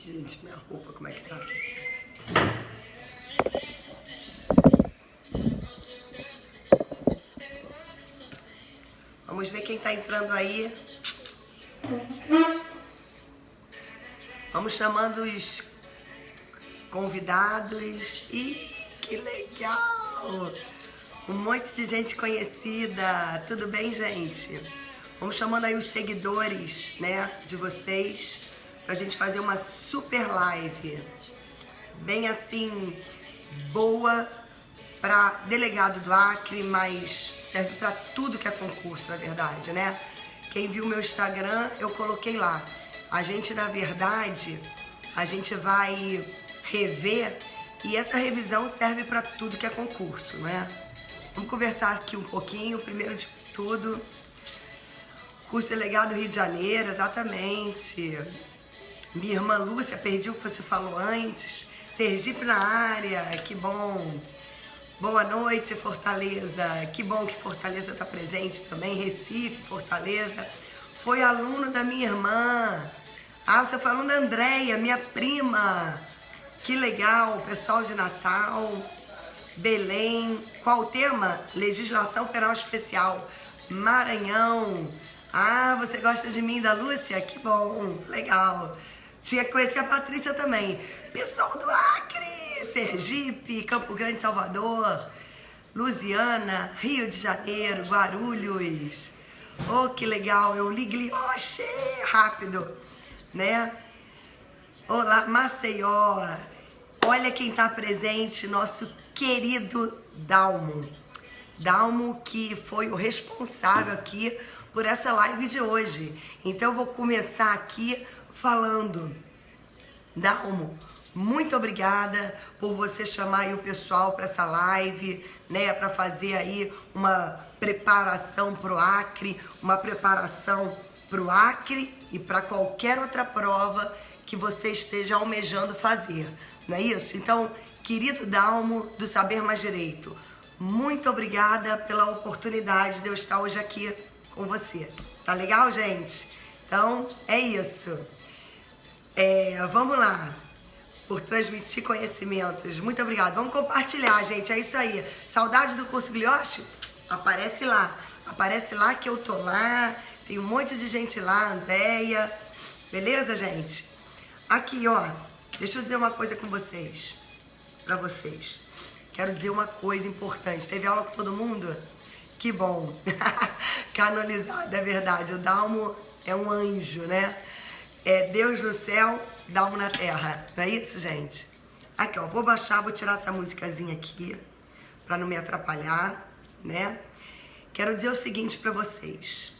Gente, minha roupa, como é que tá? Vamos ver quem tá entrando aí. Vamos chamando os convidados. Ih, que legal! Um monte de gente conhecida. Tudo bem, gente? Vamos chamando aí os seguidores, né, de vocês, pra gente fazer uma super live. Bem assim, boa pra delegado do Acre, mas serve pra tudo que é concurso, na verdade, né? Quem viu meu Instagram, eu coloquei lá. A gente, na verdade, a gente vai rever e essa revisão serve pra tudo que é concurso, né? Vamos conversar aqui um pouquinho, primeiro de tudo. Curso delegado Rio de Janeiro, exatamente. Minha irmã Lúcia, perdi o que você falou antes. Sergipe na área, que bom. Boa noite, Fortaleza. Que bom que Fortaleza está presente também. Recife, Fortaleza. Foi aluno da minha irmã. Ah, você foi aluno da Andréia, minha prima. Que legal, pessoal de Natal. Belém. Qual o tema? Legislação Penal Especial. Maranhão. Ah, você gosta de mim, da Lúcia? Que bom, legal. Tinha que conhecer a Patrícia também. Pessoal do Acre, Sergipe, Campo Grande, Salvador, Lusiana, Rio de Janeiro, Guarulhos. Oh, que legal, eu liguei, oxê, rápido, né? Olá, Maceió. Olha quem tá presente, nosso querido Dalmo. Dalmo, que foi o responsável aqui por essa live de hoje. Então eu vou começar aqui falando. Dalmo, muito obrigada por você chamar aí o pessoal para essa live, né, para fazer aí uma preparação pro Acre, uma preparação pro Acre e para qualquer outra prova que você esteja almejando fazer, não é isso? Então, querido Dalmo do Saber Mais Direito, muito obrigada pela oportunidade de eu estar hoje aqui com você. Tá legal, gente? Então, é isso. Vamos lá. Por transmitir conhecimentos. Muito obrigada. Vamos compartilhar, gente. É isso aí. Saudade do curso Glioche? Aparece lá. Aparece lá que eu tô lá. Tem um monte de gente lá, Andréia. Beleza, gente? Aqui, ó. Deixa eu dizer uma coisa com vocês. Pra vocês. Quero dizer uma coisa importante. Teve aula com todo mundo? Que bom. Canonizado, é verdade. O Dalmo é um anjo, né? É Deus no céu, Dalmo na terra. Não é isso, gente? Aqui, ó. Vou baixar, vou tirar essa musicazinha aqui pra não me atrapalhar, né? Quero dizer o seguinte pra vocês.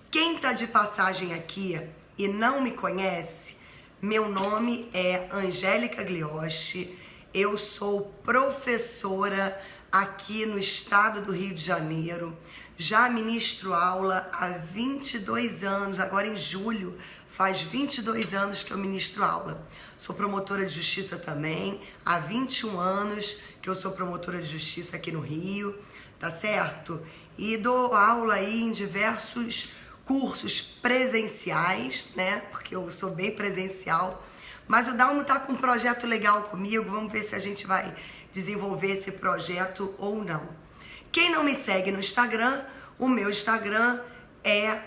Quem tá de passagem aqui e não me conhece, meu nome é Angélica Glioche. Eu sou professora aqui no estado do Rio de Janeiro. Já ministro aula há 22 anos, agora em julho faz 22 anos que eu ministro aula. Sou promotora de justiça também, há 21 anos que eu sou promotora de justiça aqui no Rio, tá certo? E dou aula aí em diversos cursos presenciais, né? Porque eu sou bem presencial. Mas o Dalmo tá com um projeto legal comigo, vamos ver se a gente vai desenvolver esse projeto ou não. Quem não me segue no Instagram, o meu Instagram é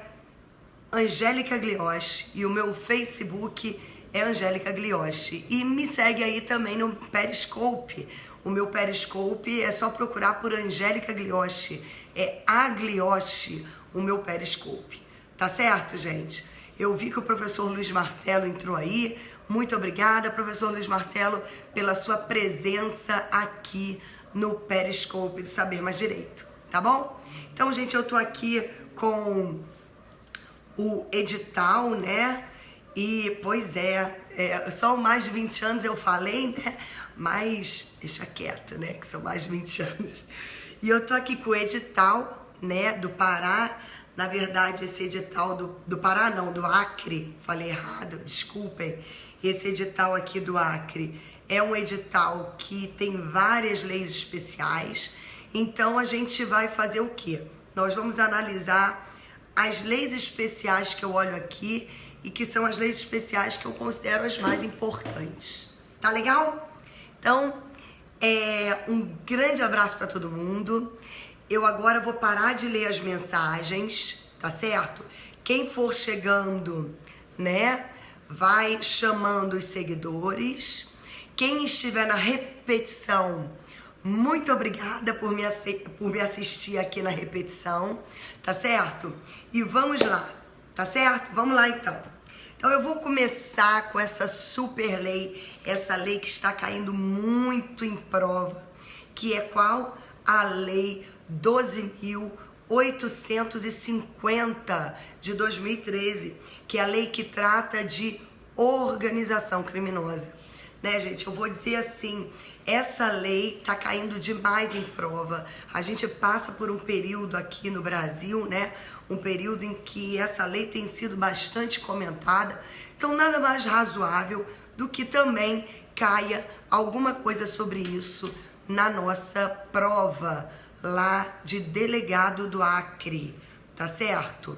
Angélica Glioche e o meu Facebook é Angélica Glioche. E me segue aí também no Periscope. O meu Periscope é só procurar por Angélica Glioche. É a Glioche, o meu Periscope. Tá certo, gente? Eu vi que o professor Luiz Marcelo entrou aí. Muito obrigada, professor Luiz Marcelo, pela sua presença aqui no Periscope do Saber Mais Direito, tá bom? Então, gente, eu tô aqui com o edital, né? E, pois só mais de 20 anos eu falei, né? Mas deixa quieto, né? Que são mais de 20 anos. E eu tô aqui com o edital, né? Do Pará. Na verdade, esse edital do Pará, não, do Acre. Falei errado, desculpem. Esse edital aqui do Acre é um edital que tem várias leis especiais. Então, a gente vai fazer o quê? Nós vamos analisar as leis especiais que eu olho aqui e que são as leis especiais que eu considero as mais importantes. Tá legal? Então, um grande abraço para todo mundo. Eu agora vou parar de ler as mensagens, tá certo? Quem for chegando, né, vai chamando os seguidores. Quem estiver na repetição, muito obrigada por me assistir aqui na repetição, tá certo? E vamos lá, tá certo? Vamos lá então. Então eu vou começar com essa super lei, essa lei que está caindo muito em prova, que é qual? A Lei 12.850 de 2013, que é a lei que trata de organização criminosa. Né, gente? Eu vou dizer assim, essa lei tá caindo demais em prova. A gente passa por um período aqui no Brasil, né? Um período em que essa lei tem sido bastante comentada. Então, nada mais razoável do que também caia alguma coisa sobre isso na nossa prova lá de delegado do Acre, tá certo?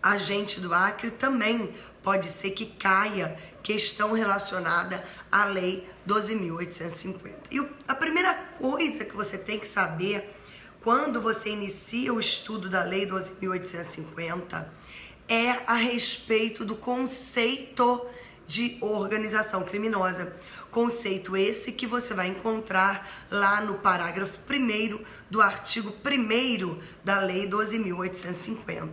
Agente do Acre também pode ser que caia questão relacionada à Lei 12.850. E a primeira coisa que você tem que saber quando você inicia o estudo da Lei 12.850 é a respeito do conceito de organização criminosa. Conceito esse que você vai encontrar lá no parágrafo 1º do artigo 1º da Lei 12.850.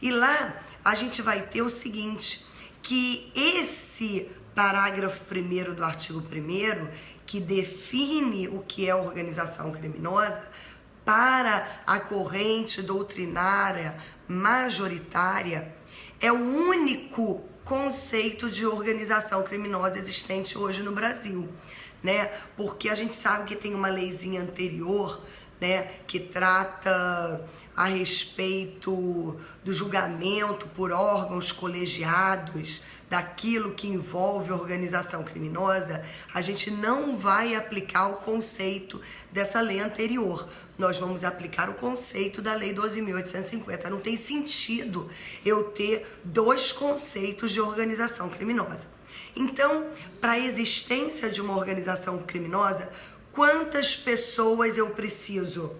E lá a gente vai ter o seguinte, que esse parágrafo 1º do artigo 1º, que define o que é organização criminosa, para a corrente doutrinária majoritária, é o único conceito de organização criminosa existente hoje no Brasil, né? Porque a gente sabe que tem uma leizinha anterior, né, que trata a respeito do julgamento por órgãos colegiados, daquilo que envolve organização criminosa. A gente não vai aplicar o conceito dessa lei anterior. Nós vamos aplicar o conceito da Lei 12.850. Não tem sentido eu ter dois conceitos de organização criminosa. Então, para a existência de uma organização criminosa, quantas pessoas eu preciso?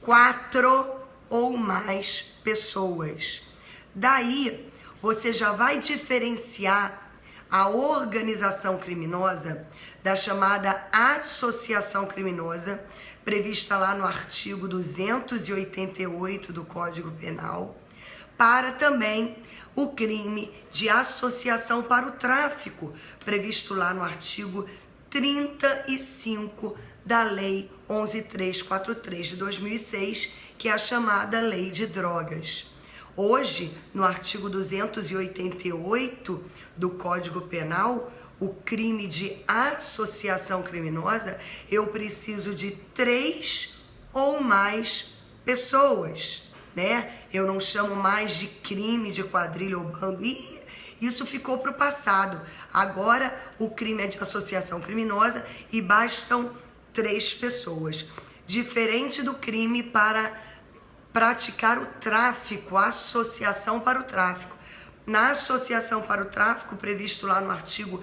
4 ou mais pessoas. Daí, você já vai diferenciar a organização criminosa da chamada associação criminosa, prevista lá no artigo 288 do Código Penal, para também o crime de associação para o tráfico, previsto lá no artigo 35 da Lei 11.343 de 2006, que é a chamada Lei de Drogas. Hoje, no artigo 288 do Código Penal, o crime de associação criminosa, eu preciso de 3 ou mais pessoas, né? Eu não chamo mais de crime de quadrilha ou bando. E isso ficou para o passado. Agora, o crime é de associação criminosa e bastam 3 pessoas. Diferente do crime para praticar o tráfico, a associação para o tráfico. Na associação para o tráfico, previsto lá no artigo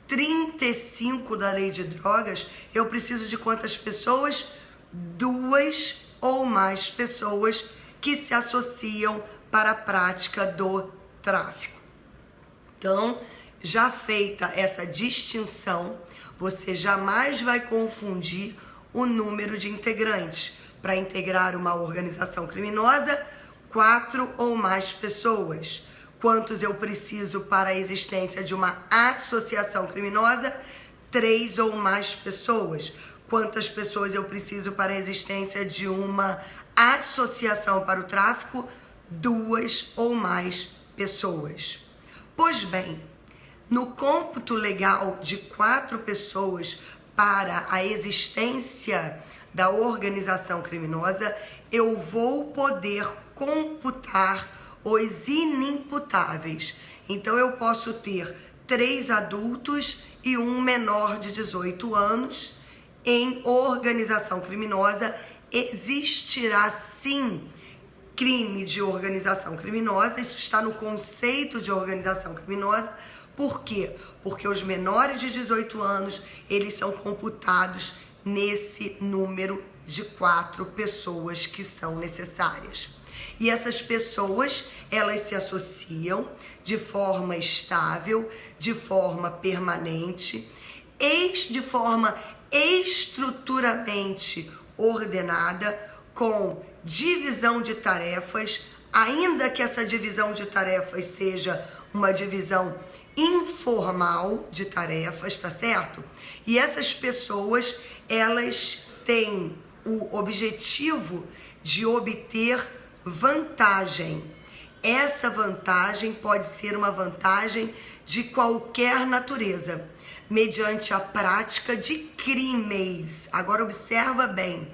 35 da Lei de Drogas, eu preciso de quantas pessoas? 2 ou mais pessoas que se associam para a prática do tráfico. Então, já feita essa distinção, você jamais vai confundir o número de integrantes. Para integrar uma organização criminosa, 4 ou mais pessoas. Quantos eu preciso para a existência de uma associação criminosa? 3 ou mais pessoas. Quantas pessoas eu preciso para a existência de uma associação para o tráfico? 2 ou mais pessoas. Pois bem, no cômputo legal de 4 pessoas para a existência da organização criminosa, eu vou poder computar os inimputáveis. Então, eu posso ter 3 adultos e um menor de 18 anos. Em organização criminosa, existirá sim crime de organização criminosa, isso está no conceito de organização criminosa. Por quê? Porque os menores de 18 anos, eles são computados nesse número de 4 pessoas que são necessárias. E essas pessoas, elas se associam de forma estável, de forma permanente, de forma estruturalmente ordenada, com divisão de tarefas, ainda que essa divisão de tarefas seja uma divisão informal de tarefas, tá certo? E essas pessoas, elas têm o objetivo de obter vantagem. Essa vantagem pode ser uma vantagem de qualquer natureza, mediante a prática de crimes. Agora observa bem,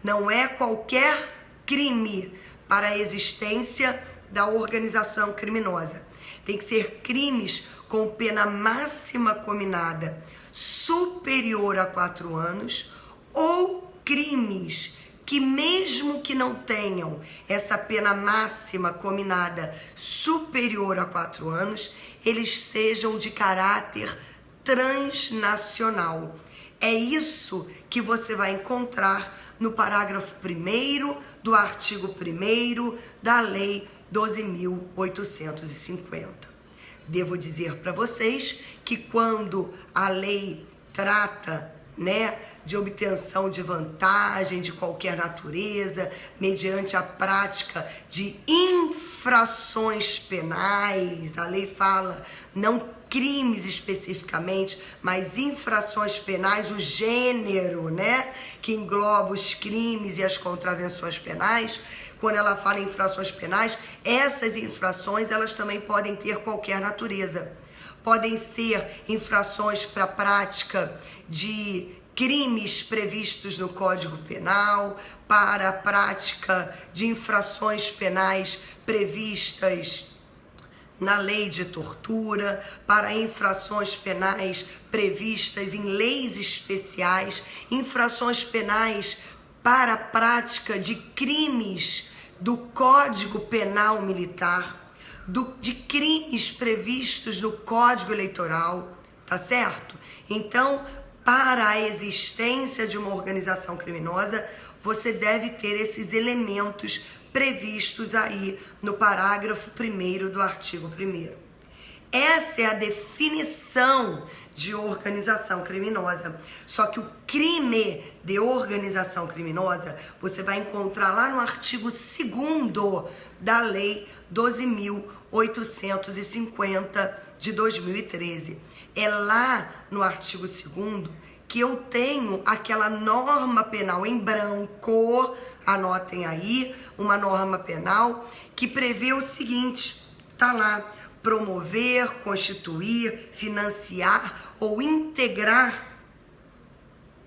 não é qualquer crime para a existência da organização criminosa. Tem que ser crimes com pena máxima combinada superior a 4 anos ou crimes que, mesmo que não tenham essa pena máxima combinada superior a 4 anos, eles sejam de caráter transnacional. É isso que você vai encontrar no parágrafo 1º do artigo 1º da Lei 12.850. Devo dizer para vocês que quando a lei trata, de obtenção de vantagem de qualquer natureza, mediante a prática de infrações penais, a lei fala, não crimes especificamente, mas infrações penais, o gênero, que engloba os crimes e as contravenções penais. Quando ela fala em infrações penais, essas infrações, elas também podem ter qualquer natureza. Podem ser infrações para a prática de crimes previstos no Código Penal, para a prática de infrações penais previstas na lei de tortura, para infrações penais previstas em leis especiais, infrações penais para a prática de crimes do Código Penal Militar, de crimes previstos no Código Eleitoral, tá certo? Então, para a existência de uma organização criminosa, você deve ter esses elementos previstos aí no parágrafo 1º do artigo 1º. Essa é a definição de organização criminosa. Só que o crime de organização criminosa você vai encontrar lá no artigo 2º da Lei 12.850 de 2013. É lá no artigo 2º que eu tenho aquela norma penal em branco, anotem aí, uma norma penal que prevê o seguinte, tá lá: promover, constituir, financiar ou integrar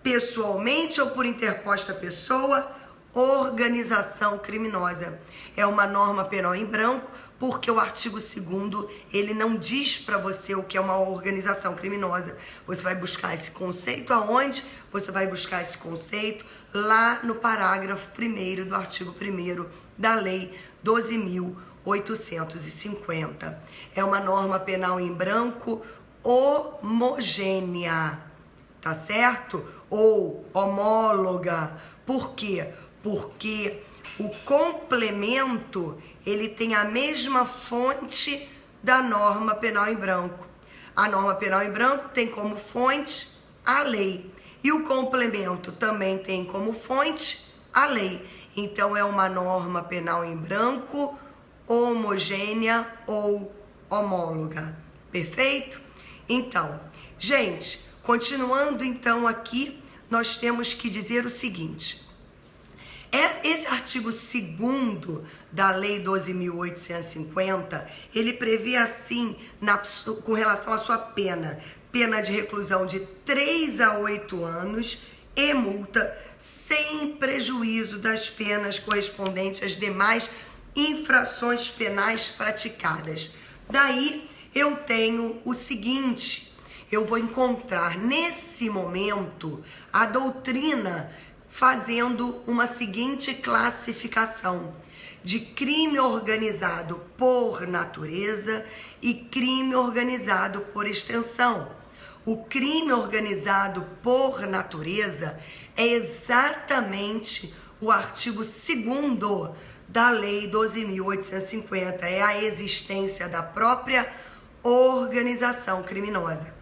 pessoalmente ou por interposta pessoa organização criminosa. É uma norma penal em branco, porque o artigo 2º, ele não diz para você o que é uma organização criminosa. Você vai buscar esse conceito aonde? Você vai buscar esse conceito lá no parágrafo 1º do artigo 1º da Lei 12.850. É uma norma penal em branco homogênea, tá certo? Ou homóloga. Por quê? Porque o complemento, ele tem a mesma fonte da norma penal em branco. A norma penal em branco tem como fonte a lei. E o complemento também tem como fonte a lei. Então, é uma norma penal em branco homogênea ou homóloga. Perfeito? Então, gente, continuando então aqui, nós temos que dizer o seguinte. Esse artigo 2º da Lei 12.850, ele prevê assim, com relação à sua pena de reclusão de 3 a 8 anos e multa, sem prejuízo das penas correspondentes às demais infrações penais praticadas. Daí eu tenho o seguinte, eu vou encontrar nesse momento a doutrina fazendo uma seguinte classificação, de crime organizado por natureza e crime organizado por extensão. O crime organizado por natureza é exatamente o artigo 2º da Lei 12.850, é a existência da própria organização criminosa.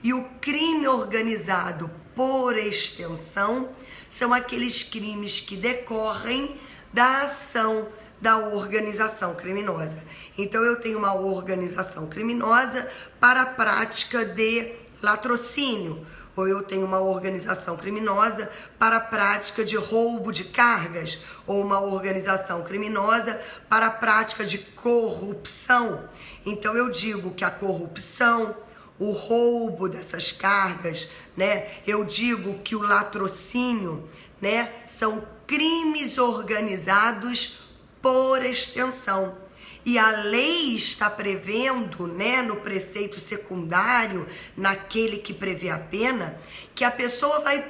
E o crime organizado por extensão são aqueles crimes que decorrem da ação da organização criminosa. Então eu tenho uma organização criminosa para a prática de latrocínio, ou eu tenho uma organização criminosa para a prática de roubo de cargas, ou uma organização criminosa para a prática de corrupção. Então eu digo que a corrupção, o roubo dessas cargas, né? Eu digo que o latrocínio, né, são crimes organizados por extensão. E a lei está prevendo, né, no preceito secundário, naquele que prevê a pena, que a pessoa vai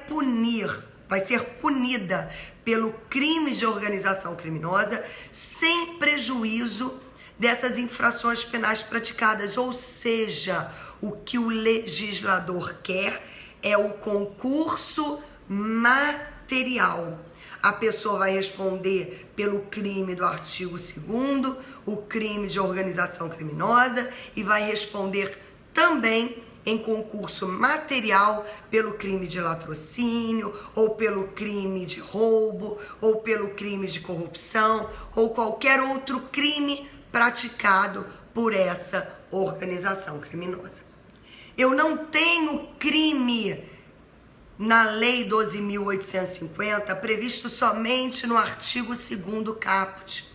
ser punida pelo crime de organização criminosa sem prejuízo dessas infrações penais praticadas. Ou seja, o que o legislador quer é o concurso material. A pessoa vai responder pelo crime do artigo 2º, o crime de organização criminosa, e vai responder também em concurso material pelo crime de latrocínio, ou pelo crime de roubo, ou pelo crime de corrupção, ou qualquer outro crime praticado por essa organização criminosa. Eu não tenho crime na Lei 12.850 previsto somente no artigo 2º caput.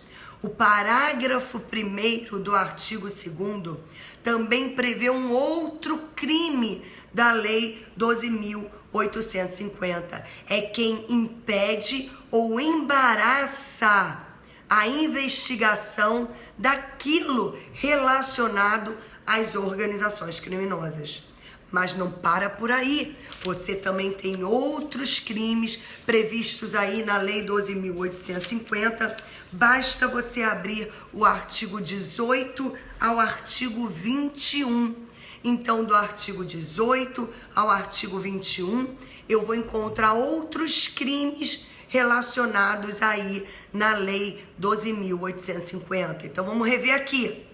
O parágrafo 1º do artigo 2º também prevê um outro crime da Lei 12.850. É quem impede ou embaraça a investigação daquilo relacionado às organizações criminosas. Mas não para por aí. Você também tem outros crimes previstos aí na Lei 12.850. Basta você abrir o artigo 18 ao artigo 21. Então, do artigo 18 ao artigo 21, eu vou encontrar outros crimes relacionados aí na Lei 12.850. Então, vamos rever aqui,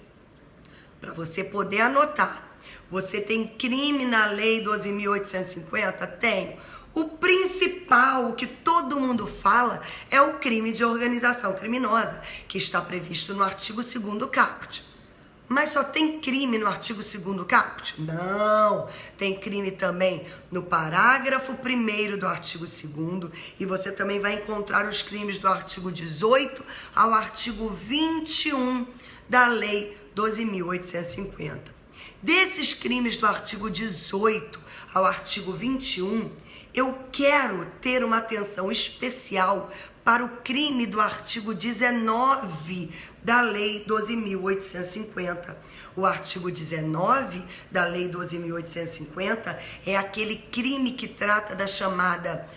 para você poder anotar. Você tem crime na Lei 12.850? Tenho. O principal, o que todo mundo fala, é o crime de organização criminosa, que está previsto no artigo 2º caput. Mas só tem crime no artigo 2º caput? Não. Tem crime também no parágrafo 1º do artigo 2º, e você também vai encontrar os crimes do artigo 18 ao artigo 21 da Lei 12.850. Desses crimes do artigo 18 ao artigo 21, eu quero ter uma atenção especial para o crime do artigo 19 da Lei 12.850. O artigo 19 da Lei 12.850 é aquele crime que trata da chamada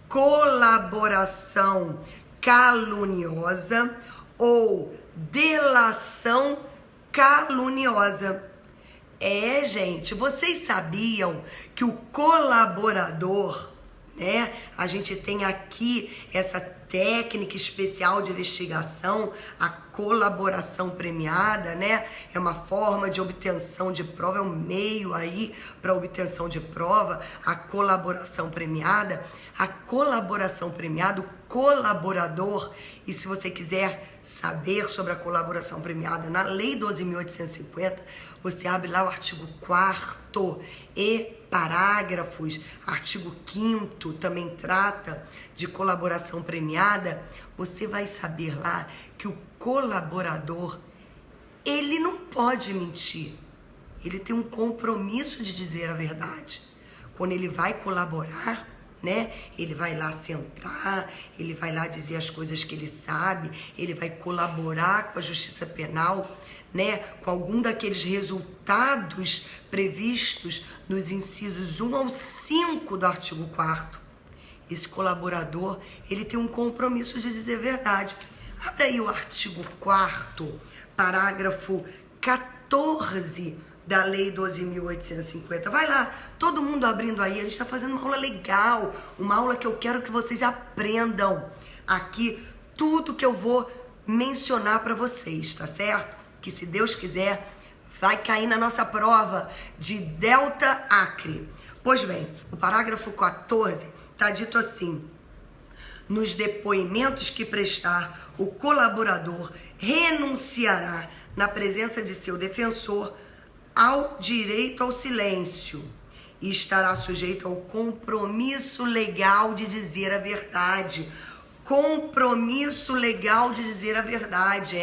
colaboração caluniosa ou delação caluniosa. Gente, vocês sabiam que o colaborador, né? A gente tem aqui essa técnica especial de investigação, a colaboração premiada, né? É uma forma de obtenção de prova, é um meio aí para obtenção de prova, a colaboração premiada. A colaboração premiada, o colaborador, e se você quiser saber sobre a colaboração premiada na Lei 12.850, você abre lá o artigo 4º e parágrafos, artigo 5º também trata de colaboração premiada. Você vai saber lá que o colaborador, ele não pode mentir, ele tem um compromisso de dizer a verdade. Quando ele vai colaborar, né? Ele vai lá sentar, ele vai lá dizer as coisas que ele sabe, ele vai colaborar com a justiça penal, né? Com algum daqueles resultados previstos nos incisos 1 ao 5 do artigo 4º. Esse colaborador, ele tem um compromisso de dizer a verdade. Abra aí o artigo 4º, parágrafo 14 da Lei 12.850. Vai lá, todo mundo abrindo aí. A gente está fazendo uma aula legal, uma aula que eu quero que vocês aprendam aqui tudo que eu vou mencionar para vocês, tá certo? Que se Deus quiser, vai cair na nossa prova de Delta Acre. Pois bem, o parágrafo 14 está dito assim: nos depoimentos que prestar, o colaborador renunciará, na presença de seu defensor, ao direito ao silêncio e estará sujeito ao compromisso legal de dizer a verdade. Compromisso legal de dizer a verdade,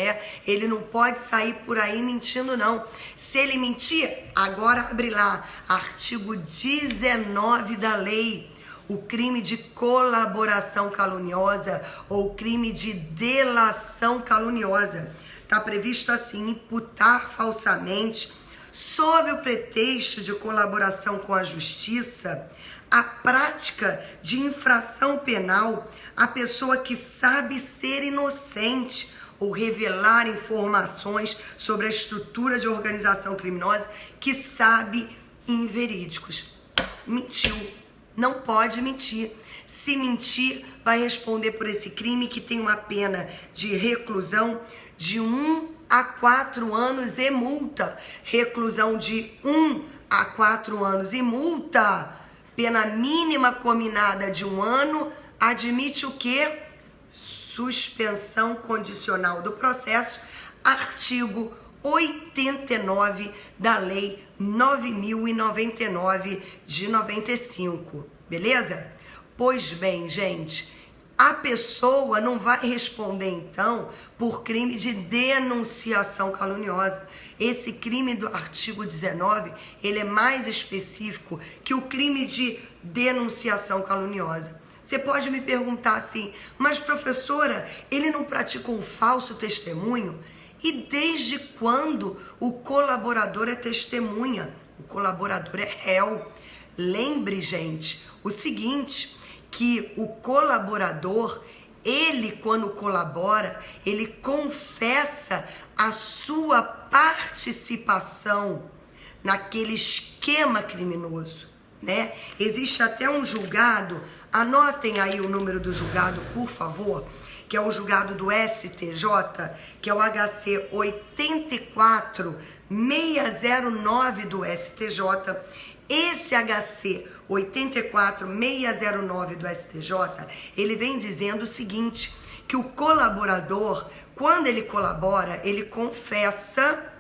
ele não pode sair por aí mentindo não. Se ele mentir, agora abre lá, artigo 19 da lei, o crime de colaboração caluniosa ou crime de delação caluniosa. Está previsto assim: imputar falsamente, sob o pretexto de colaboração com a justiça, a prática de infração penal a pessoa que sabe ser inocente ou revelar informações sobre a estrutura de organização criminosa que sabe inverídicos. Mentiu. Não pode mentir. Se mentir, vai responder por esse crime, que tem uma pena de reclusão de 1 a 4 anos e multa. Reclusão de 1 a 4 anos e multa. Pena mínima combinada de 1 ano, admite o quê? Suspensão condicional do processo, artigo 89 da Lei 9.099 de 95, beleza? Pois bem, gente, a pessoa não vai responder, então, por crime de denunciação caluniosa. Esse crime do artigo 19, ele é mais específico que o crime de denunciação caluniosa. Você pode me perguntar assim: mas professora, ele não pratica um falso testemunho? E desde quando o colaborador é testemunha? O colaborador é réu. Lembre, gente, o seguinte, que o colaborador, ele, quando colabora, ele confessa a sua participação naquele esquema criminoso, né? Existe até um julgado, anotem aí o número do julgado, por favor, que é o julgado do STJ, que é o HC 84609 do STJ. Esse HC 84609 do STJ, ele vem dizendo o seguinte, que o colaborador, quando ele colabora, ele confessa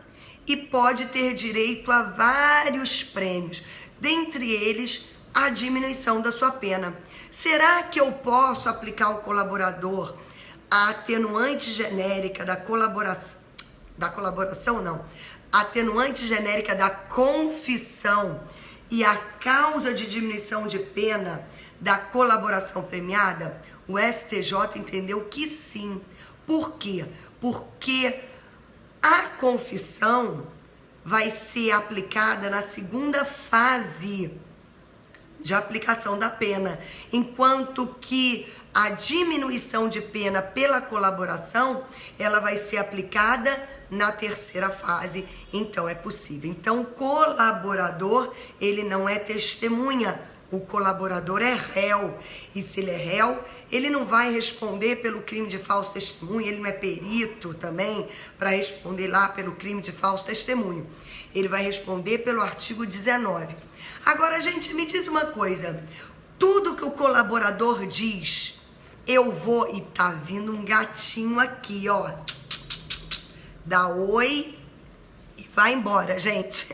e pode ter direito a vários prêmios, dentre eles a diminuição da sua pena. Será que eu posso aplicar ao colaborador a atenuante genérica da colaboração, atenuante genérica da confissão e a causa de diminuição de pena da colaboração premiada? O STJ entendeu que sim. Por quê? Porque a confissão vai ser aplicada na segunda fase de aplicação da pena, enquanto que a diminuição de pena pela colaboração, ela vai ser aplicada na terceira fase. Então é possível. Então o colaborador, ele não é testemunha, o colaborador é réu, e se ele é réu, ele não vai responder pelo crime de falso testemunho, ele não é perito também para responder lá pelo crime de falso testemunho. Ele vai responder pelo artigo 19. Agora, gente, me diz uma coisa, tudo que o colaborador diz, eu vou, e tá vindo um gatinho aqui, ó, dá oi e vai embora, gente.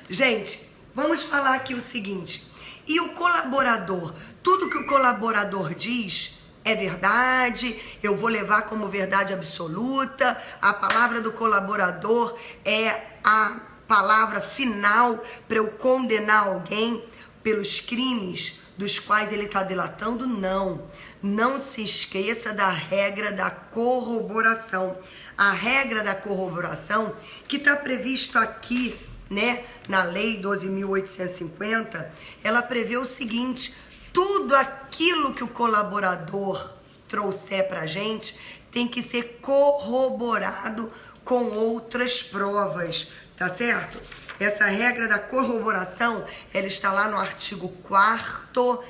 Gente, vamos falar aqui o seguinte, e o colaborador, tudo que o colaborador diz é verdade, eu vou levar como verdade absoluta, a palavra do colaborador é a palavra final para eu condenar alguém pelos crimes dos quais ele está delatando? Não. Não se esqueça da regra da corroboração. A regra da corroboração, que está previsto aqui, né, na Lei 12.850, ela prevê o seguinte: tudo aquilo que o colaborador trouxer para a gente tem que ser corroborado com outras provas, tá certo? Essa regra da corroboração, ela está lá no artigo 4º,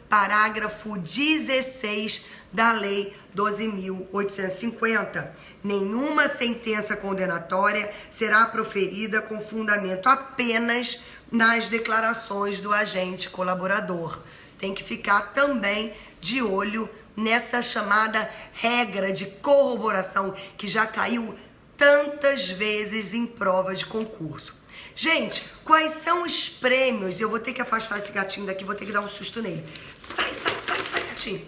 parágrafo 16 da Lei 12.850. Nenhuma sentença condenatória será proferida com fundamento apenas nas declarações do agente colaborador. Tem que ficar também de olho nessa chamada regra de corroboração que já caiu tantas vezes em prova de concurso. Gente, quais são os prêmios? Eu vou ter que afastar esse gatinho daqui, vou ter que dar um susto nele. Sai, gatinho.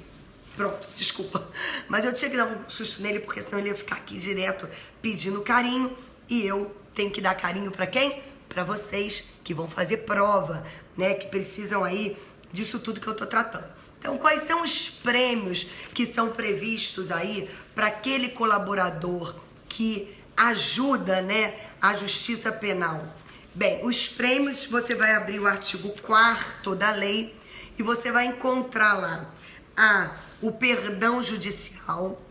Pronto, desculpa. Mas eu tinha que dar um susto nele, porque senão ele ia ficar aqui direto pedindo carinho. E eu tenho que dar carinho pra quem? Pra vocês que vão fazer prova, né? Que precisam aí disso tudo que eu tô tratando. Então, quais são os prêmios que são previstos aí para aquele colaborador que ajuda, né, a justiça penal? Bem, os prêmios, você vai abrir o artigo 4º da lei e você vai encontrar lá o perdão judicial,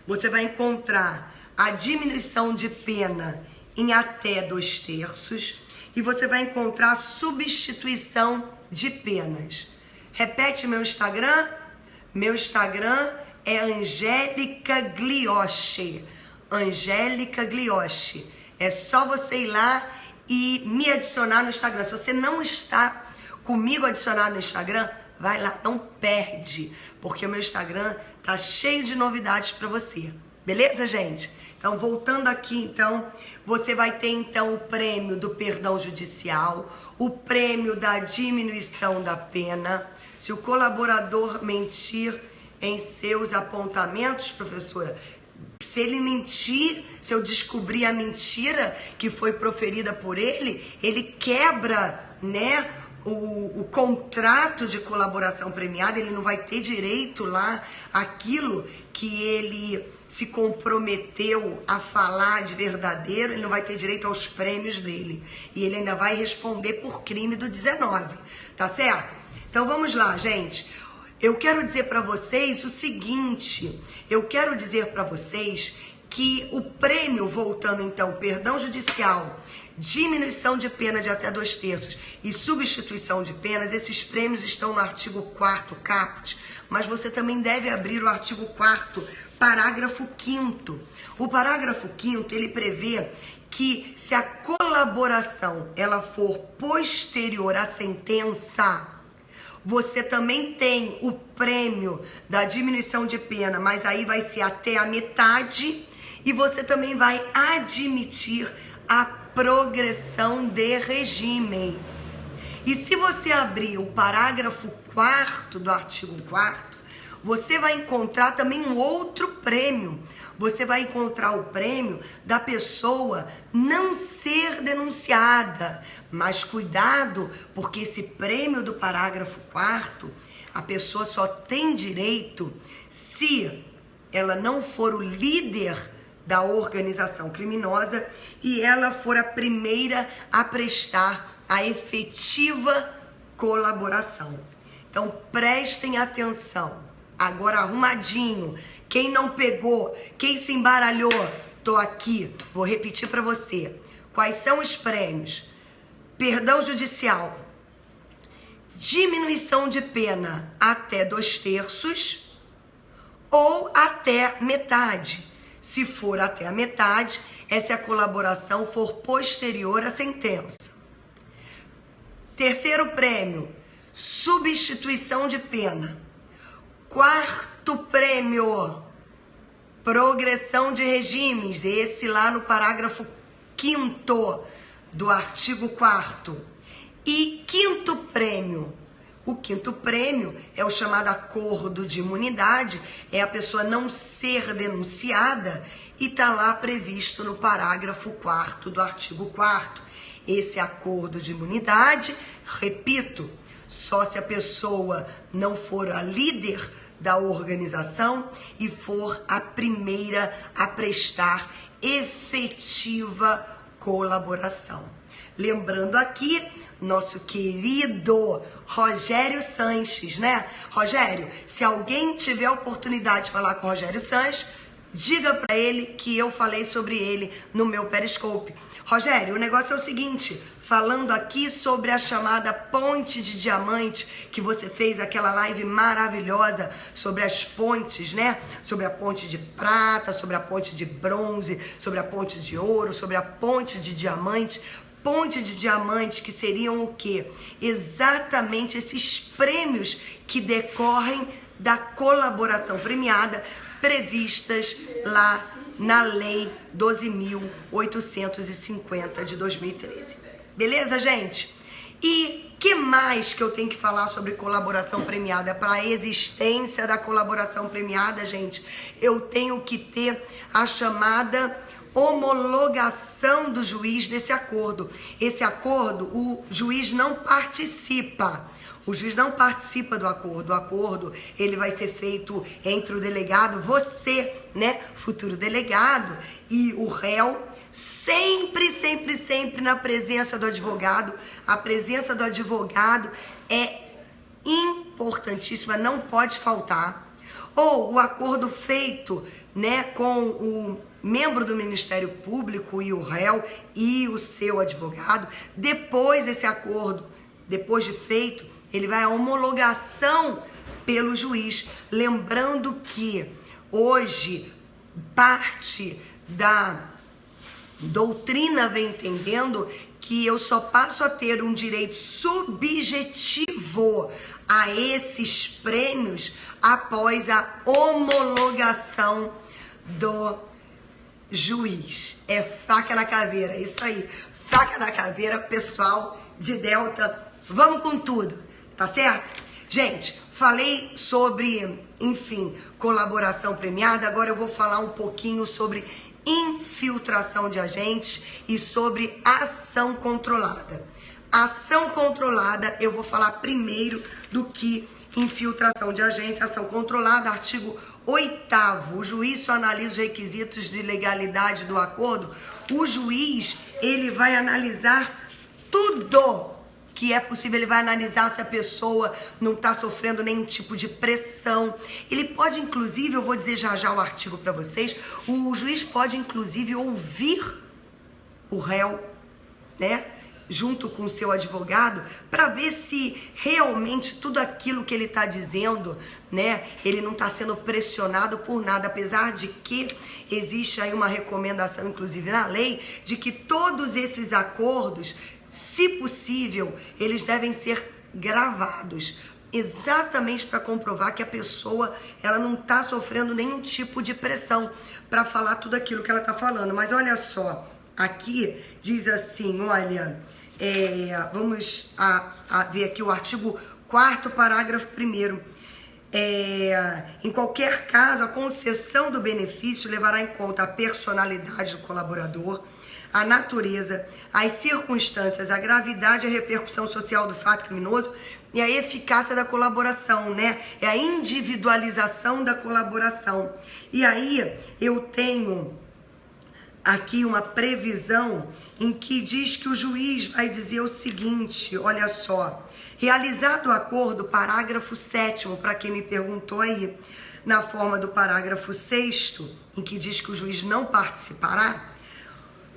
você vai encontrar a diminuição de pena em até 2/3 e você vai encontrar a substituição de penas. Repete meu Instagram. Meu Instagram é Angélica Glioche. Angélica Glioche. É só você ir lá e me adicionar no Instagram. Se você não está comigo adicionado no Instagram, vai lá, não perde, porque o meu Instagram tá cheio de novidades para você. Beleza, gente? Então, voltando aqui, então, você vai ter, então, o prêmio do perdão judicial, o prêmio da diminuição da pena. Se o colaborador mentir em seus apontamentos, professora, se ele mentir, se eu descobrir a mentira que foi proferida por ele quebra, né, o contrato de colaboração premiada, ele não vai ter direito lá àquilo que ele se comprometeu a falar de verdadeiro, ele não vai ter direito aos prêmios dele. E ele ainda vai responder por crime do 19, tá certo? Então vamos lá, gente. Eu quero dizer para vocês o seguinte, eu quero dizer para vocês que o prêmio, voltando então, perdão judicial, diminuição de pena de até 2/3 e substituição de penas, esses prêmios estão no artigo 4º caput, mas você também deve abrir o artigo 4º, parágrafo 5º. O parágrafo 5º, ele prevê que se a colaboração ela for posterior à sentença, você também tem o prêmio da diminuição de pena, mas aí vai ser até a metade, e você também vai admitir a progressão de regimes. E se você abrir o parágrafo 4º do artigo 4º, você vai encontrar também um outro prêmio. Você vai encontrar o prêmio da pessoa não ser denunciada. Mas cuidado, porque esse prêmio do parágrafo 4º, a pessoa só tem direito se ela não for o líder da organização criminosa e ela for a primeira a prestar a efetiva colaboração. Então prestem atenção. Agora arrumadinho, quem não pegou, quem se embaralhou, tô aqui, vou repetir para você. Quais são os prêmios? Perdão judicial, diminuição de pena até 2/3 ou até metade. Se for até a metade, é se a colaboração for posterior à sentença. Terceiro prêmio, substituição de pena. Quarto prêmio, progressão de regimes, esse lá no parágrafo 5º do artigo 4º. E quinto prêmio, o quinto prêmio é o chamado acordo de imunidade, é a pessoa não ser denunciada e tá lá previsto no parágrafo 4º do artigo 4º. Esse acordo de imunidade, repito, só se a pessoa não for a líder da organização e for a primeira a prestar efetiva colaboração. Lembrando aqui, nosso querido Rogério Sanches, né? Rogério, se alguém tiver a oportunidade de falar com o Rogério Sanches, diga para ele que eu falei sobre ele no meu Periscope. Rogério, o negócio é o seguinte, falando aqui sobre a chamada ponte de diamante, que você fez aquela live maravilhosa sobre as pontes, né? Sobre a ponte de prata, sobre a ponte de bronze, sobre a ponte de ouro, sobre a ponte de diamante. Ponte de diamante, que seriam o quê? Exatamente esses prêmios que decorrem da colaboração premiada previstas lá na Lei 12.850 de 2013. Beleza, gente? E que mais que eu tenho que falar sobre colaboração premiada? Para a existência da colaboração premiada, gente, eu tenho que ter a chamada homologação do juiz desse acordo. Esse acordo, o juiz não participa. O juiz não participa do acordo. O acordo, ele vai ser feito entre o delegado, você, né, futuro delegado, e o réu, sempre, sempre, sempre na presença do advogado. A presença do advogado é importantíssima, não pode faltar. Ou o acordo feito, né, com o membro do Ministério Público e o réu e o seu advogado. Depois desse acordo, depois de feito, ele vai à homologação pelo juiz. Lembrando que hoje parte da doutrina vem entendendo que eu só passo a ter um direito subjetivo a esses prêmios após a homologação do juiz. É faca na caveira, isso aí. Faca na caveira, pessoal de Delta. Vamos com tudo, tá certo? Gente, falei sobre, enfim, colaboração premiada. Agora eu vou falar um pouquinho sobre infiltração de agentes e sobre ação controlada. Ação controlada, eu vou falar primeiro do que infiltração de agentes. Ação controlada, artigo 8º, o juiz só analisa os requisitos de legalidade do acordo. O juiz, ele vai analisar tudo que é possível. Ele vai analisar se a pessoa não está sofrendo nenhum tipo de pressão. Ele pode, inclusive, eu vou dizer já o artigo para vocês, o juiz pode, inclusive, ouvir o réu, né, junto com o seu advogado, para ver se realmente tudo aquilo que ele está dizendo, né, ele não está sendo pressionado por nada, apesar de que existe aí uma recomendação, inclusive na lei, de que todos esses acordos, se possível, eles devem ser gravados, exatamente para comprovar que a pessoa, ela não está sofrendo nenhum tipo de pressão para falar tudo aquilo que ela está falando. Mas olha só, aqui diz assim, olha, vamos ver aqui o artigo 4º, parágrafo 1º. Em qualquer caso, a concessão do benefício levará em conta a personalidade do colaborador, a natureza, as circunstâncias, a gravidade e a repercussão social do fato criminoso e a eficácia da colaboração, né? É a individualização da colaboração. E aí eu tenho aqui uma previsão em que diz que o juiz vai dizer o seguinte, olha só, realizado o acordo, parágrafo 7º, para quem me perguntou aí, na forma do parágrafo 6º, em que diz que o juiz não participará,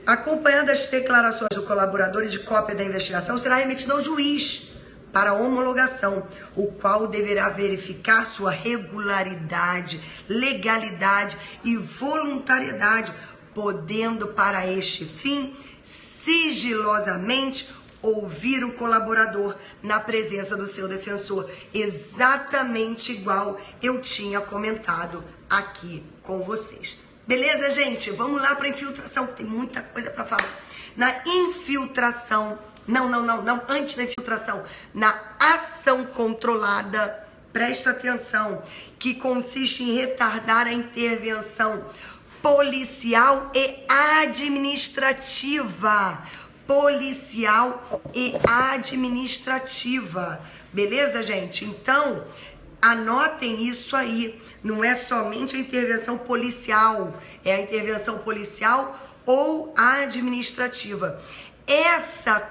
acompanhando as declarações do colaborador e de cópia da investigação, será remetido ao juiz para homologação, o qual deverá verificar sua regularidade, legalidade e voluntariedade, podendo para este fim sigilosamente ouvir o colaborador na presença do seu defensor, exatamente igual eu tinha comentado aqui com vocês. Beleza, gente? Vamos lá para infiltração, tem muita coisa para falar. Na infiltração, não, antes da infiltração, na ação controlada, presta atenção, que consiste em retardar a intervenção policial e administrativa. Policial e administrativa. Beleza, gente? Então, anotem isso aí. Não é somente a intervenção policial, é a intervenção policial ou administrativa. Essa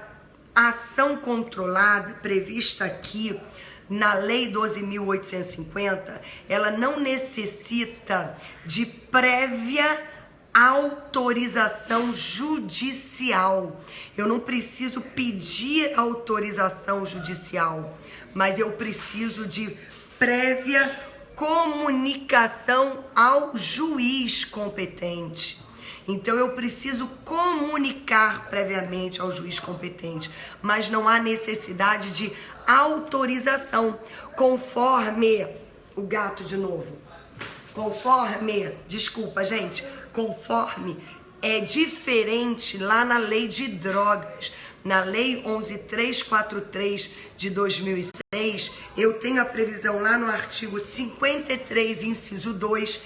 ação controlada prevista aqui na Lei 12.850, ela não necessita de prévia autorização judicial. Eu não preciso pedir autorização judicial, mas eu preciso de prévia comunicação ao juiz competente. Então eu preciso comunicar previamente ao juiz competente, mas não há necessidade de autorização, conforme o gato de novo. Conforme é diferente lá na lei de drogas, na lei 11.343 de 2006, eu tenho a previsão lá no artigo 53, inciso 2,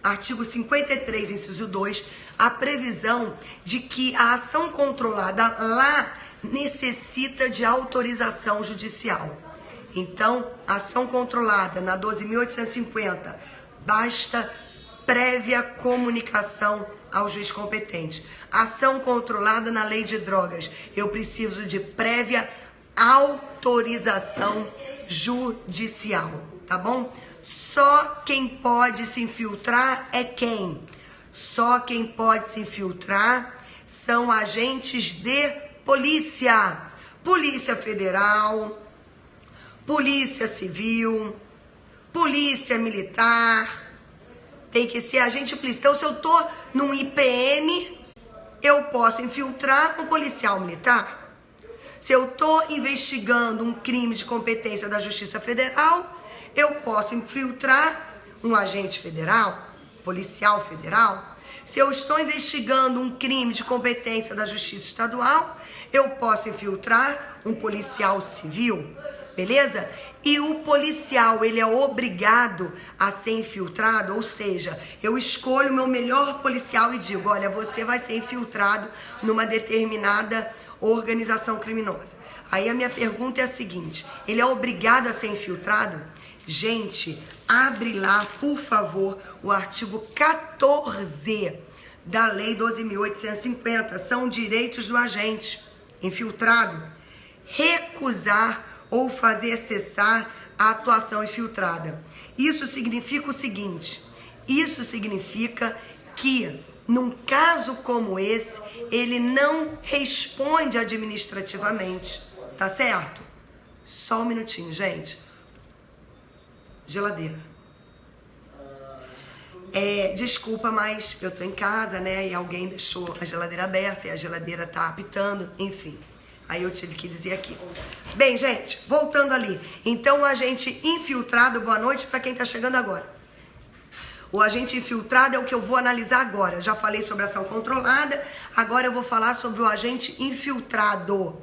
artigo 53, inciso 2, a previsão de que a ação controlada lá necessita de autorização judicial. Então, ação controlada na 12.850, basta prévia comunicação ao juiz competente. Ação controlada na lei de drogas, eu preciso de prévia autorização judicial, tá bom? Só quem pode se infiltrar é quem? Só quem pode se infiltrar são agentes de polícia. Polícia Federal, Polícia Civil, Polícia Militar. Tem que ser agente de polícia. Então, se eu tô num IPM, eu posso infiltrar um policial militar. Se eu tô investigando um crime de competência da Justiça Federal, eu posso infiltrar um agente federal, policial federal. Se eu estou investigando um crime de competência da Justiça Estadual, eu posso infiltrar um policial civil, beleza? E o policial, ele é obrigado a ser infiltrado, ou seja, eu escolho o meu melhor policial e digo, olha, você vai ser infiltrado numa determinada organização criminosa. Aí a minha pergunta é a seguinte, ele é obrigado a ser infiltrado? Gente, abre lá, por favor, o artigo 14 da Lei 12.850, são direitos do agente infiltrado, recusar ou fazer cessar a atuação infiltrada. Isso significa o seguinte, isso significa que, num caso como esse, ele não responde administrativamente, tá certo? Só um minutinho, gente. Geladeira. Desculpa, mas eu tô em casa, né? E alguém deixou a geladeira aberta e a geladeira tá apitando, enfim. Aí eu tive que dizer aqui. Bem, gente, voltando ali. Então, o agente infiltrado, boa noite para quem tá chegando agora. O agente infiltrado é o que eu vou analisar agora. Eu já falei sobre ação controlada, agora eu vou falar sobre o agente infiltrado.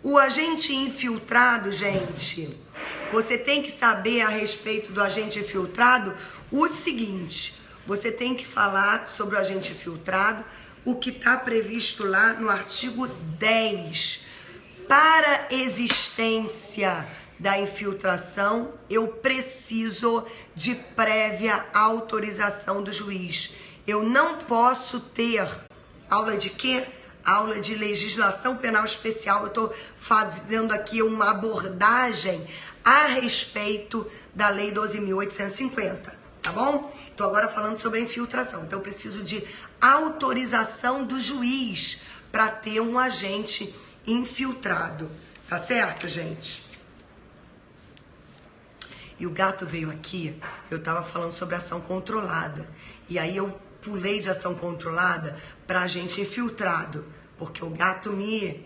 O agente infiltrado, gente, você tem que saber a respeito do agente infiltrado o seguinte, você tem que falar sobre o agente infiltrado, o que está previsto lá no artigo 10. Para existência da infiltração, eu preciso de prévia autorização do juiz. Eu não posso ter aula de quê? Aula de legislação penal especial. Eu estou fazendo aqui uma abordagem a respeito da Lei 12.850, tá bom? Estou agora falando sobre a infiltração. Então, eu preciso de autorização do juiz para ter um agente infiltrado. Tá certo, gente? E o gato veio aqui, eu estava falando sobre ação controlada. E aí eu pulei de ação controlada para agente infiltrado, porque o gato me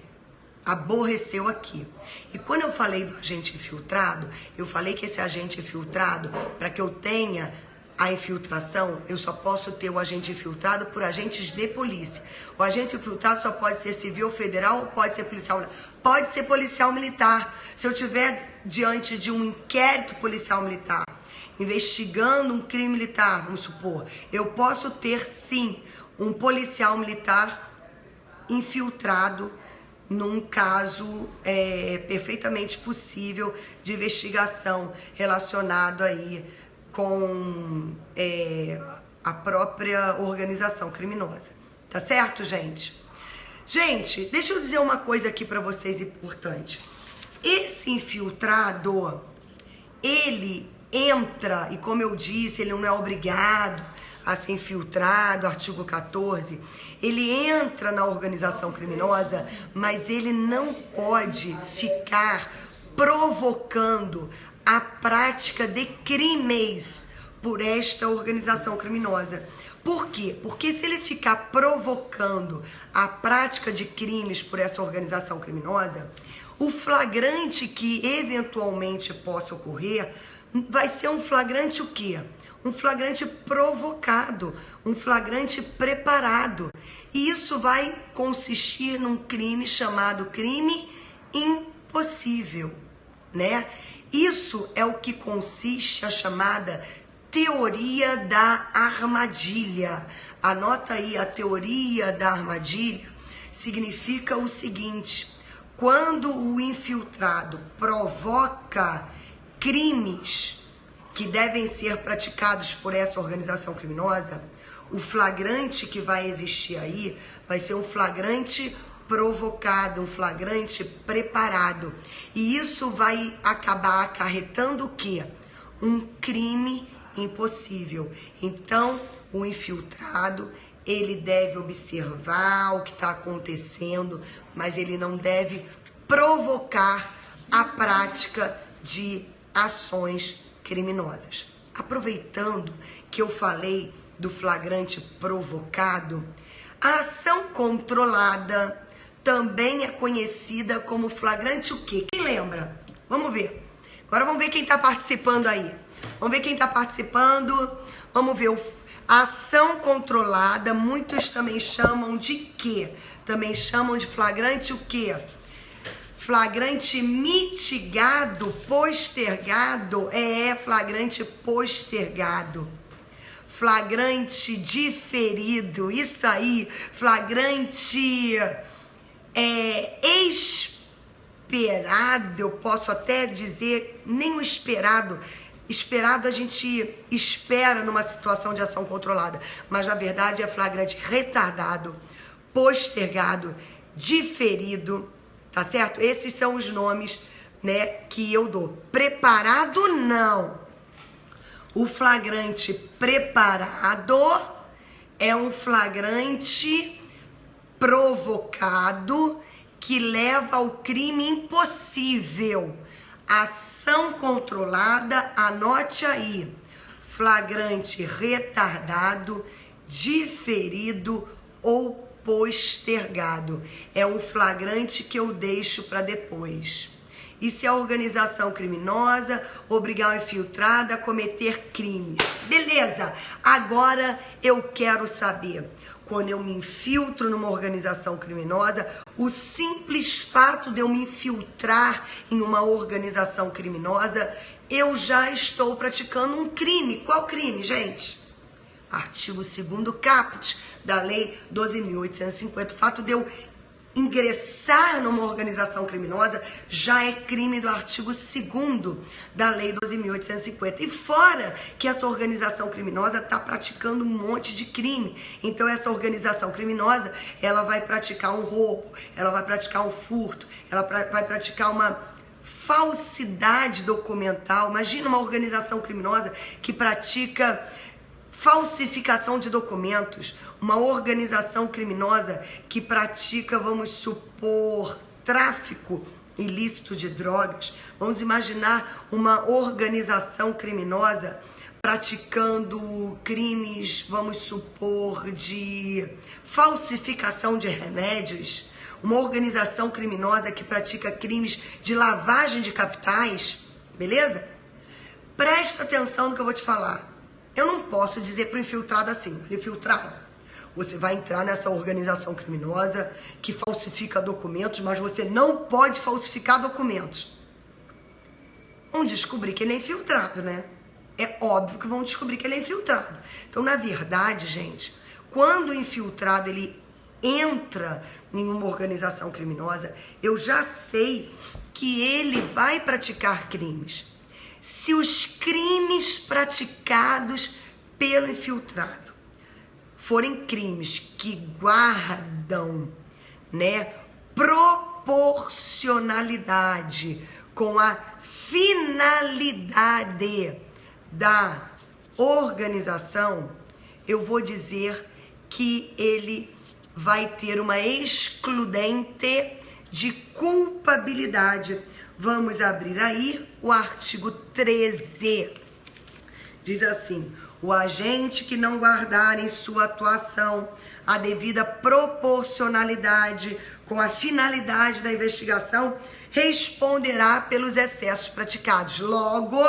aborreceu aqui. E quando eu falei do agente infiltrado, eu falei que esse agente infiltrado, para que eu tenha a infiltração, eu só posso ter o agente infiltrado por agentes de polícia. O agente infiltrado só pode ser civil, federal ou pode ser policial. Pode ser policial militar. Se eu estiver diante de um inquérito policial militar, investigando um crime militar, vamos supor, eu posso ter sim um policial militar infiltrado num caso perfeitamente possível de investigação relacionado aí com a própria organização criminosa. Tá certo, gente? Gente, deixa eu dizer uma coisa aqui para vocês importante. Esse infiltrado, ele entra, e como eu disse, ele não é obrigado a ser infiltrado, artigo 14, ele entra na organização criminosa, mas ele não pode ficar provocando a prática de crimes por esta organização criminosa. Por quê? Porque se ele ficar provocando a prática de crimes por essa organização criminosa, o flagrante que eventualmente possa ocorrer vai ser um flagrante o quê? Um flagrante provocado, um flagrante preparado. E isso vai consistir num crime chamado crime impossível, né? Isso é o que consiste a chamada teoria da armadilha. Anota aí, a teoria da armadilha significa o seguinte: quando o infiltrado provoca crimes que devem ser praticados por essa organização criminosa, o flagrante que vai existir aí vai ser um flagrante provocado, um flagrante preparado. E isso vai acabar acarretando o quê? Um crime impossível. Então, o infiltrado, ele deve observar o que está acontecendo, mas ele não deve provocar a prática de ações criminosas. Aproveitando que eu falei do flagrante provocado, a ação controlada também é conhecida como flagrante o quê? Quem lembra? Vamos ver. Agora vamos ver quem está participando aí. Vamos ver quem está participando. Vamos ver. A ação controlada, muitos também chamam de quê? Também chamam de flagrante o quê? Flagrante mitigado, postergado, flagrante postergado. Flagrante diferido, isso aí, flagrante esperado, eu posso até dizer, nem o esperado. Esperado a gente espera numa situação de ação controlada, mas na verdade é flagrante retardado, postergado, diferido. Tá certo? Esses são os nomes, né, que eu dou. Preparado, não. O flagrante preparado é um flagrante provocado que leva ao crime impossível. Ação controlada, anote aí. Flagrante retardado, diferido ou postergado. É um flagrante que eu deixo para depois. E se a organização criminosa obrigar o infiltrado a cometer crimes? Beleza, agora eu quero saber, quando eu me infiltro numa organização criminosa, o simples fato de eu me infiltrar em uma organização criminosa, eu já estou praticando um crime. Qual crime, gente? Artigo 2º caput da Lei 12.850. O fato de eu ingressar numa organização criminosa já é crime do artigo 2º da Lei 12.850. E fora que essa organização criminosa está praticando um monte de crime. Então essa organização criminosa, ela vai praticar um roubo, ela vai praticar um furto, ela vai praticar uma falsidade documental. Imagina uma organização criminosa que pratica falsificação de documentos, uma organização criminosa que pratica, vamos supor, tráfico ilícito de drogas. Vamos imaginar uma organização criminosa praticando crimes, vamos supor, de falsificação de remédios, uma organização criminosa que pratica crimes de lavagem de capitais, beleza? Presta atenção no que eu vou te falar. Eu não posso dizer para o infiltrado assim: infiltrado, você vai entrar nessa organização criminosa que falsifica documentos, mas você não pode falsificar documentos. Vão descobrir que ele é infiltrado, né? É óbvio que vão descobrir que ele é infiltrado. Então, na verdade, gente, quando o infiltrado ele entra em uma organização criminosa, eu já sei que ele vai praticar crimes. Se os crimes praticados pelo infiltrado forem crimes que guardam, né, proporcionalidade com a finalidade da organização, eu vou dizer que ele vai ter uma excludente de culpabilidade. Vamos abrir aí o artigo 13. Diz assim: o agente que não guardar em sua atuação a devida proporcionalidade com a finalidade da investigação responderá pelos excessos praticados. Logo,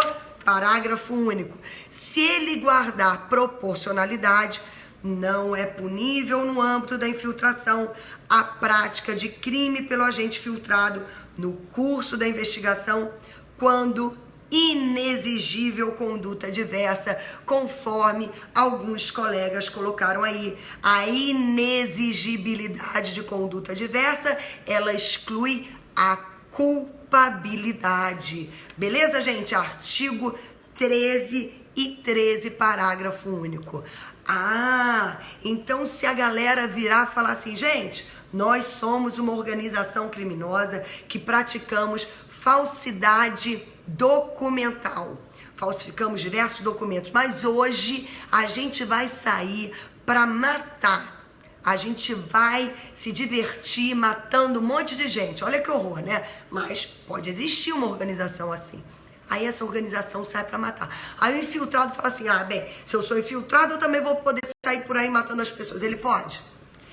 parágrafo único, se ele guardar proporcionalidade, não é punível no âmbito da infiltração a prática de crime pelo agente filtrado no curso da investigação, quando inexigível conduta diversa, conforme alguns colegas colocaram aí. A inexigibilidade de conduta diversa, ela exclui a culpabilidade. Beleza, gente? Artigo 13 e 13, parágrafo único. Ah, então se a galera virar e falar assim, gente, nós somos uma organização criminosa que praticamos falsidade documental, falsificamos diversos documentos, mas hoje a gente vai sair para matar, a gente vai se divertir matando um monte de gente, olha que horror, né? Mas pode existir uma organização assim. Aí essa organização sai para matar. Aí o infiltrado fala assim, ah, bem, se eu sou infiltrado, eu também vou poder sair por aí matando as pessoas. Ele pode?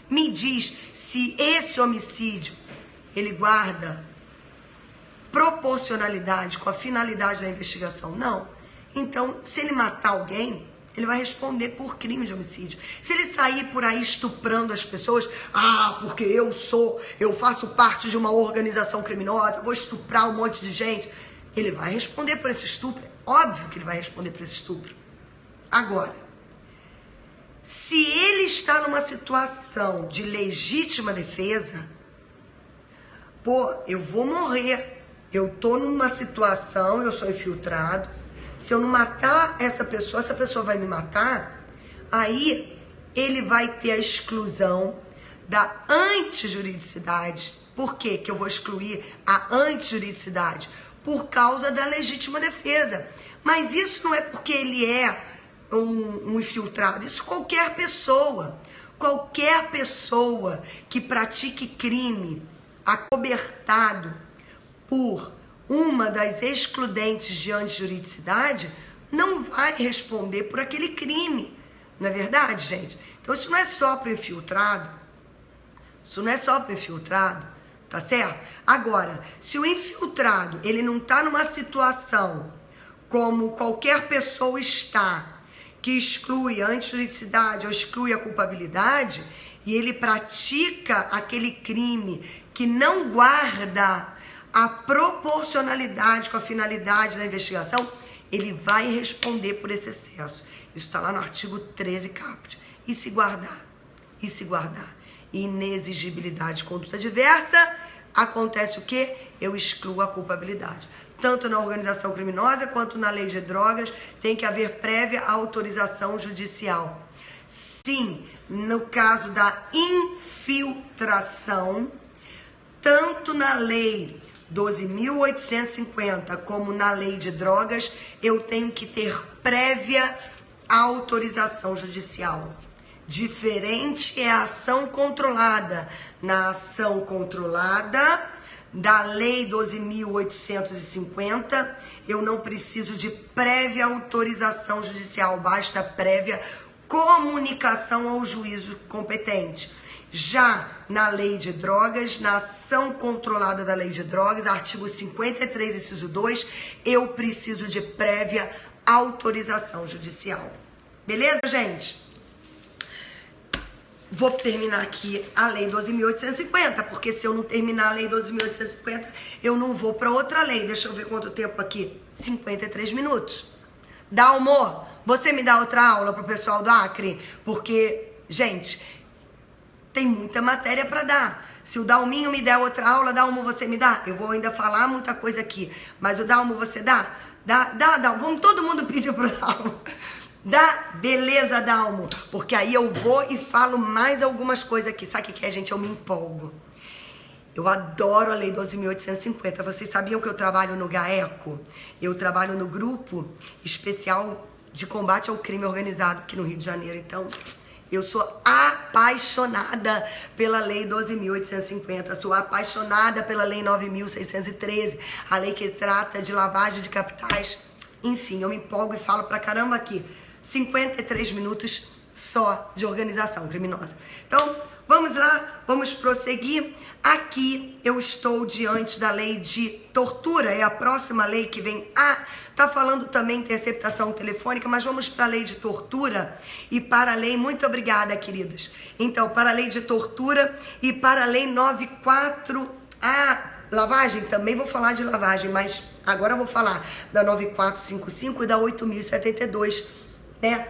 Me diz se esse homicídio, ele guarda proporcionalidade com a finalidade da investigação. Não. Então, se ele matar alguém, ele vai responder por crime de homicídio. Se ele sair por aí estuprando as pessoas, ah, porque eu faço parte de uma organização criminosa, vou estuprar um monte de gente, ele vai responder por esse estupro. Óbvio que ele vai responder por esse estupro. Agora, se ele está numa situação de legítima defesa, pô, eu vou morrer. Eu tô numa situação, eu sou infiltrado. Se eu não matar essa pessoa vai me matar. Aí ele vai ter a exclusão da antijuridicidade. Por quê que eu vou excluir a antijuridicidade? Por causa da legítima defesa. Mas isso não é porque ele é um infiltrado. Isso qualquer pessoa que pratique crime acobertado por uma das excludentes de antijuridicidade não vai responder por aquele crime. Não é verdade, gente? Então isso não é só para o infiltrado. Tá certo? Agora, se o infiltrado, ele não está numa situação como qualquer pessoa está, que exclui a antijuridicidade ou exclui a culpabilidade, e ele pratica aquele crime que não guarda a proporcionalidade com a finalidade da investigação, ele vai responder por esse excesso. Isso está lá no artigo 13 caput. E se guardar? Inexigibilidade de conduta diversa, acontece o quê? Eu excluo a culpabilidade. Tanto na organização criminosa quanto na lei de drogas, tem que haver prévia autorização judicial. Sim, no caso da infiltração, tanto na lei 12.850 como na lei de drogas, eu tenho que ter prévia autorização judicial. Diferente é a ação controlada. Na ação controlada da lei 12.850, eu não preciso de prévia autorização judicial, basta prévia comunicação ao juízo competente. Já na lei de drogas, na ação controlada da lei de drogas, artigo 53, inciso 2, eu preciso de prévia autorização judicial. Beleza, gente? Vou terminar aqui a lei 12.850, porque se eu não terminar a lei 12.850, eu não vou para outra lei. Deixa eu ver quanto tempo aqui. 53 minutos. Dalmo, você me dá outra aula pro pessoal do Acre? Porque, gente, tem muita matéria para dar. Se o Dalminho me der outra aula, Dalmo, você me dá? Eu vou ainda falar muita coisa aqui. Mas o Dalmo, você dá? Dá, Dalmo. Vamos todo mundo pedir pro Dalmo. da beleza, Dalmo, porque aí eu vou e falo mais algumas coisas aqui. Sabe o que é, gente? Eu me empolgo. Eu adoro a Lei 12.850. Vocês sabiam que eu trabalho no GAECO? Eu trabalho no Grupo Especial de Combate ao Crime Organizado aqui no Rio de Janeiro. Então, eu sou apaixonada pela Lei 12.850, sou apaixonada pela Lei 9.613, a lei que trata de lavagem de capitais. Enfim, eu me empolgo e falo pra caramba aqui. 53 minutos só de organização criminosa. Então, vamos lá, vamos prosseguir. Aqui eu estou diante da lei de tortura, é a próxima lei que vem. Tá falando também interceptação telefônica, mas vamos para a lei de tortura e para a lei, muito obrigada, queridos. Então, para a lei de tortura e para a lei 94, lavagem, também vou falar de lavagem, mas agora eu vou falar da 9455 e da 8.072, né?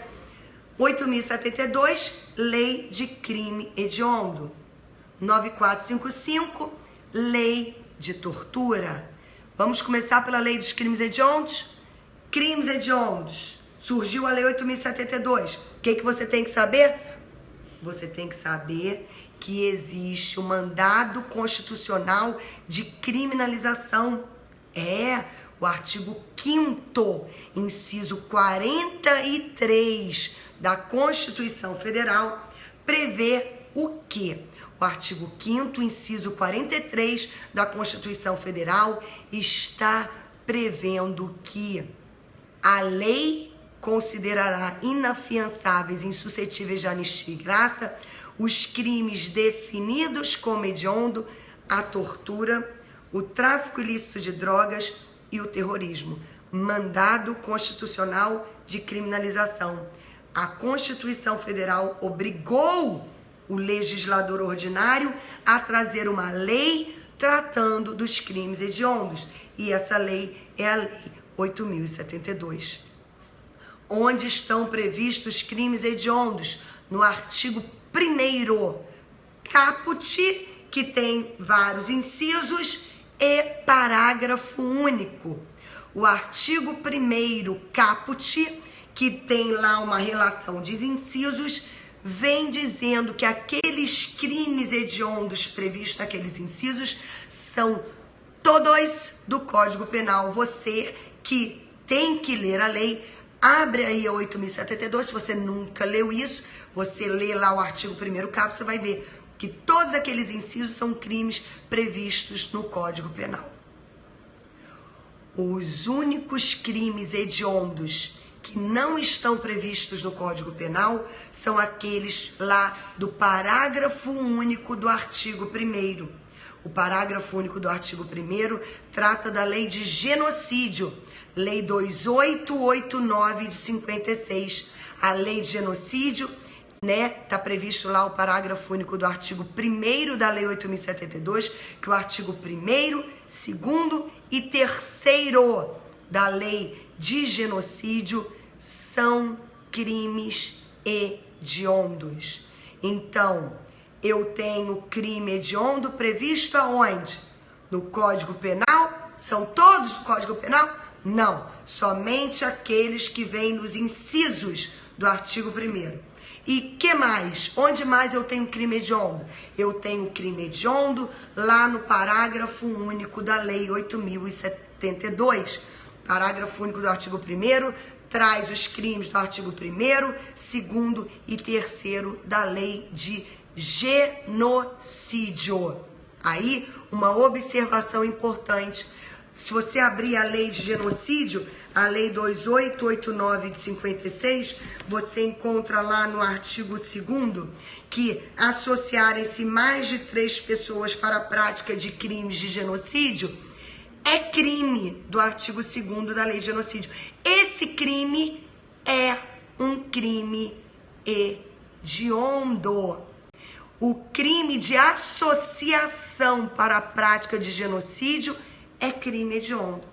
8.072, lei de crime hediondo. 9455, lei de tortura. Vamos começar pela lei dos crimes hediondos? Crimes hediondos. Surgiu a lei 8.072. O que você tem que saber? Você tem que saber que existe um mandado constitucional de criminalização. O artigo 5º, inciso 43 da Constituição Federal prevê o quê? O artigo 5º, inciso 43 da Constituição Federal está prevendo que a lei considerará inafiançáveis e insuscetíveis de anistia e graça os crimes definidos como hediondo, a tortura, o tráfico ilícito de drogas e o terrorismo. Mandado constitucional de criminalização. A Constituição Federal obrigou o legislador ordinário a trazer uma lei tratando dos crimes hediondos. E essa lei é a Lei 8.072. Onde estão previstos crimes hediondos? No artigo 1º, caput, que tem vários incisos, e parágrafo único. O artigo 1º, caput, que tem lá uma relação de incisos, vem dizendo que aqueles crimes hediondos previstos naqueles incisos são todos do Código Penal. Você que tem que ler a lei, abre aí a 8.072, se você nunca leu isso, você lê lá o artigo 1º caput, você vai ver que todos aqueles incisos são crimes previstos no Código Penal. Os únicos crimes hediondos que não estão previstos no Código Penal são aqueles lá do parágrafo único do artigo 1º. O parágrafo único do artigo 1º trata da lei de genocídio, lei 2889 de 56. A lei de genocídio, né, tá previsto lá o parágrafo único do artigo 1º da lei 8.072, que o artigo 1º, 2º e 3º da lei de genocídio são crimes hediondos. Então, eu tenho crime hediondo previsto aonde? No Código Penal? São todos do Código Penal? Não, somente aqueles que vêm nos incisos do artigo 1º. E que mais? Onde mais eu tenho crime hediondo? Eu tenho crime hediondo lá no parágrafo único da lei 8.072. Parágrafo único do artigo 1º traz os crimes do artigo 1º, 2º e 3º da lei de genocídio. Aí, uma observação importante. Se você abrir a lei de genocídio, a lei 2889 de 56, você encontra lá no artigo 2º que associarem-se mais de 3 pessoas para a prática de crimes de genocídio é crime do artigo 2º da lei de genocídio. Esse crime é um crime hediondo. O crime de associação para a prática de genocídio é crime hediondo.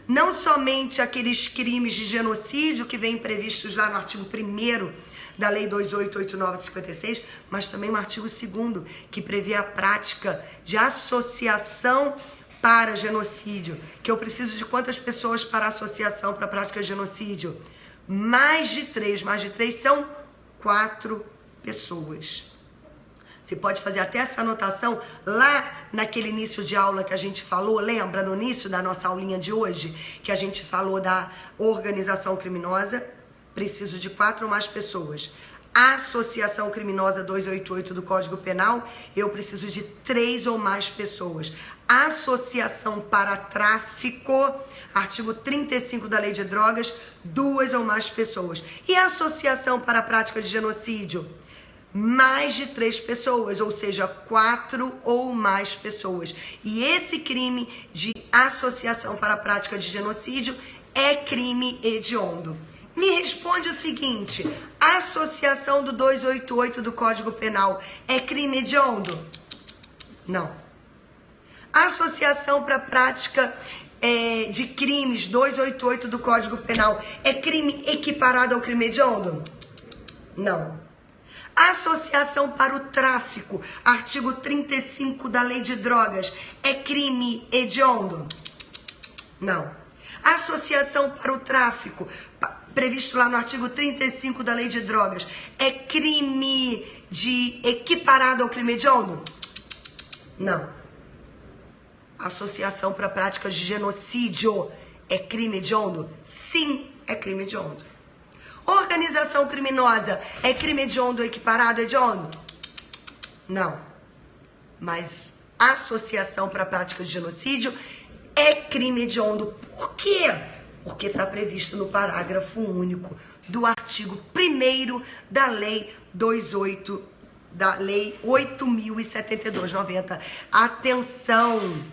Não somente aqueles crimes de genocídio que vêm previstos lá no artigo 1º da lei 2889 de 56, mas também no artigo 2º, que prevê a prática de associação para genocídio. Que eu preciso de quantas pessoas para associação para a prática de genocídio? mais de 3 são 4 pessoas. Você pode fazer até essa anotação lá naquele início de aula que a gente falou, lembra no início da nossa aulinha de hoje, que a gente falou da organização criminosa, preciso de 4 ou mais pessoas. Associação criminosa 288 do Código Penal, eu preciso de 3 ou mais pessoas. Associação para tráfico, artigo 35 da Lei de Drogas, 2 ou mais pessoas. E associação para a prática de genocídio? Mais de 3 pessoas, ou seja, 4 ou mais pessoas. E esse crime de associação para a prática de genocídio é crime hediondo. Me responde o seguinte, associação do 288 do Código Penal é crime hediondo? Não. Associação para a prática de crimes 288 do Código Penal é crime equiparado ao crime hediondo? Não. Associação para o tráfico, artigo 35 da Lei de Drogas, é crime hediondo? Não. Associação para o tráfico, previsto lá no artigo 35 da Lei de Drogas, é crime equiparado ao crime hediondo? Não. Associação para a prática de genocídio é crime hediondo? Sim, é crime hediondo. Organização criminosa é crime hediondo equiparado hediondo? Não. Mas associação para a prática de genocídio é crime hediondo. Por quê? Porque está previsto no parágrafo único do artigo 1º da Lei 8.072/90. Atenção,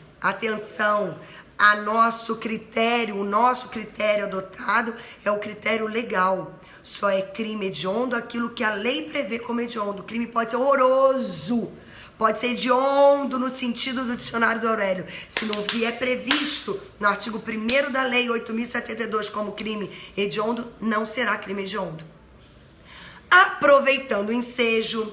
o nosso critério adotado é o critério legal. Só é crime hediondo aquilo que a lei prevê como hediondo. O crime pode ser horroroso, pode ser hediondo no sentido do dicionário do Aurélio. Se não vier previsto no artigo 1º da Lei 8.072 como crime hediondo, não será crime hediondo. Aproveitando o ensejo,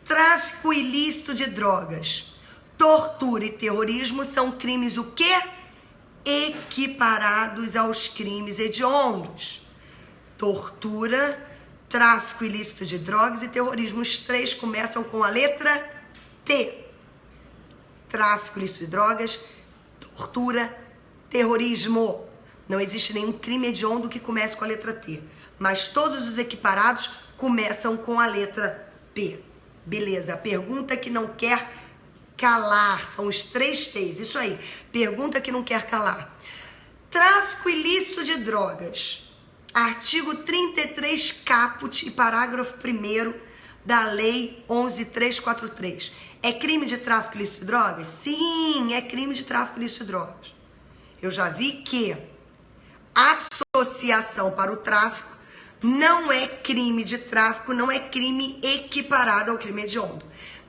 tráfico ilícito de drogas, tortura e terrorismo são crimes o quê? Equiparados aos crimes hediondos. Tortura, tráfico ilícito de drogas e terrorismo. Os 3 começam com a letra T. Tráfico ilícito de drogas, tortura, terrorismo. Não existe nenhum crime hediondo que comece com a letra T. Mas todos os equiparados começam com a letra P. Beleza, a pergunta que não quer calar. São os 3 T's, isso aí. Pergunta que não quer calar. Tráfico ilícito de drogas. Artigo 33 caput e parágrafo 1º da Lei 11.343. É crime de tráfico ilícito de drogas? Sim, é crime de tráfico ilícito de drogas. Eu já vi que associação para o tráfico não é crime de tráfico, não é crime equiparado ao crime hediondo.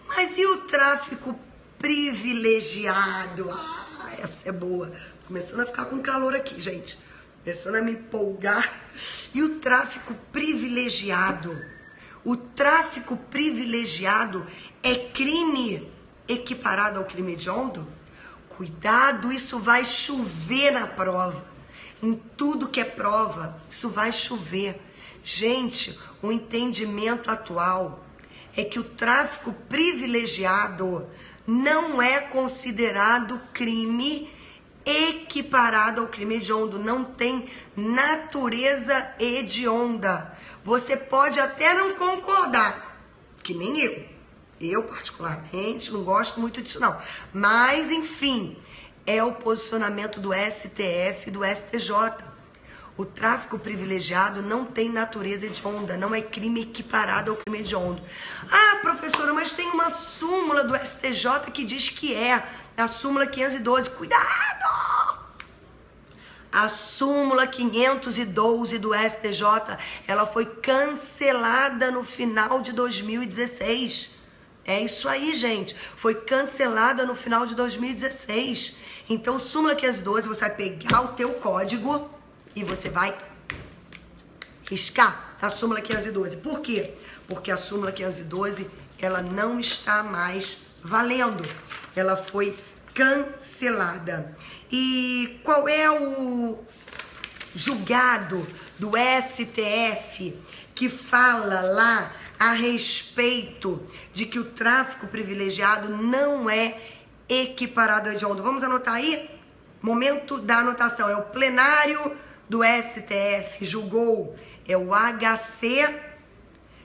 Mas e o tráfico privilegiado? Ah, essa é boa. Tô começando a ficar com calor aqui, gente. Começando a me empolgar. E o tráfico privilegiado? O tráfico privilegiado é crime equiparado ao crime hediondo? Cuidado, isso vai chover na prova. Em tudo que é prova, isso vai chover. Gente, o entendimento atual é que o tráfico privilegiado não é considerado crime equiparado ao crime hediondo, não tem natureza hedionda. Você pode até não concordar, que nem eu. Eu, particularmente, não gosto muito disso, não. Mas, enfim, é o posicionamento do STF e do STJ. O tráfico privilegiado não tem natureza hedionda, não é crime equiparado ao crime hediondo. Ah, professora, mas tem uma súmula do STJ que diz que é. A súmula 512. Cuidado! A súmula 512 do STJ, ela foi cancelada no final de 2016. É isso aí, gente. Foi cancelada no final de 2016. Então, súmula 512, você vai pegar o teu código e você vai riscar a súmula 512. Por quê? Porque a súmula 512, ela não está mais valendo. Ela foi cancelada. E qual é o julgado do STF que fala lá a respeito de que o tráfico privilegiado não é equiparado ao hediondo. Vamos anotar aí? Momento da anotação. É o plenário do STF julgou. É o HC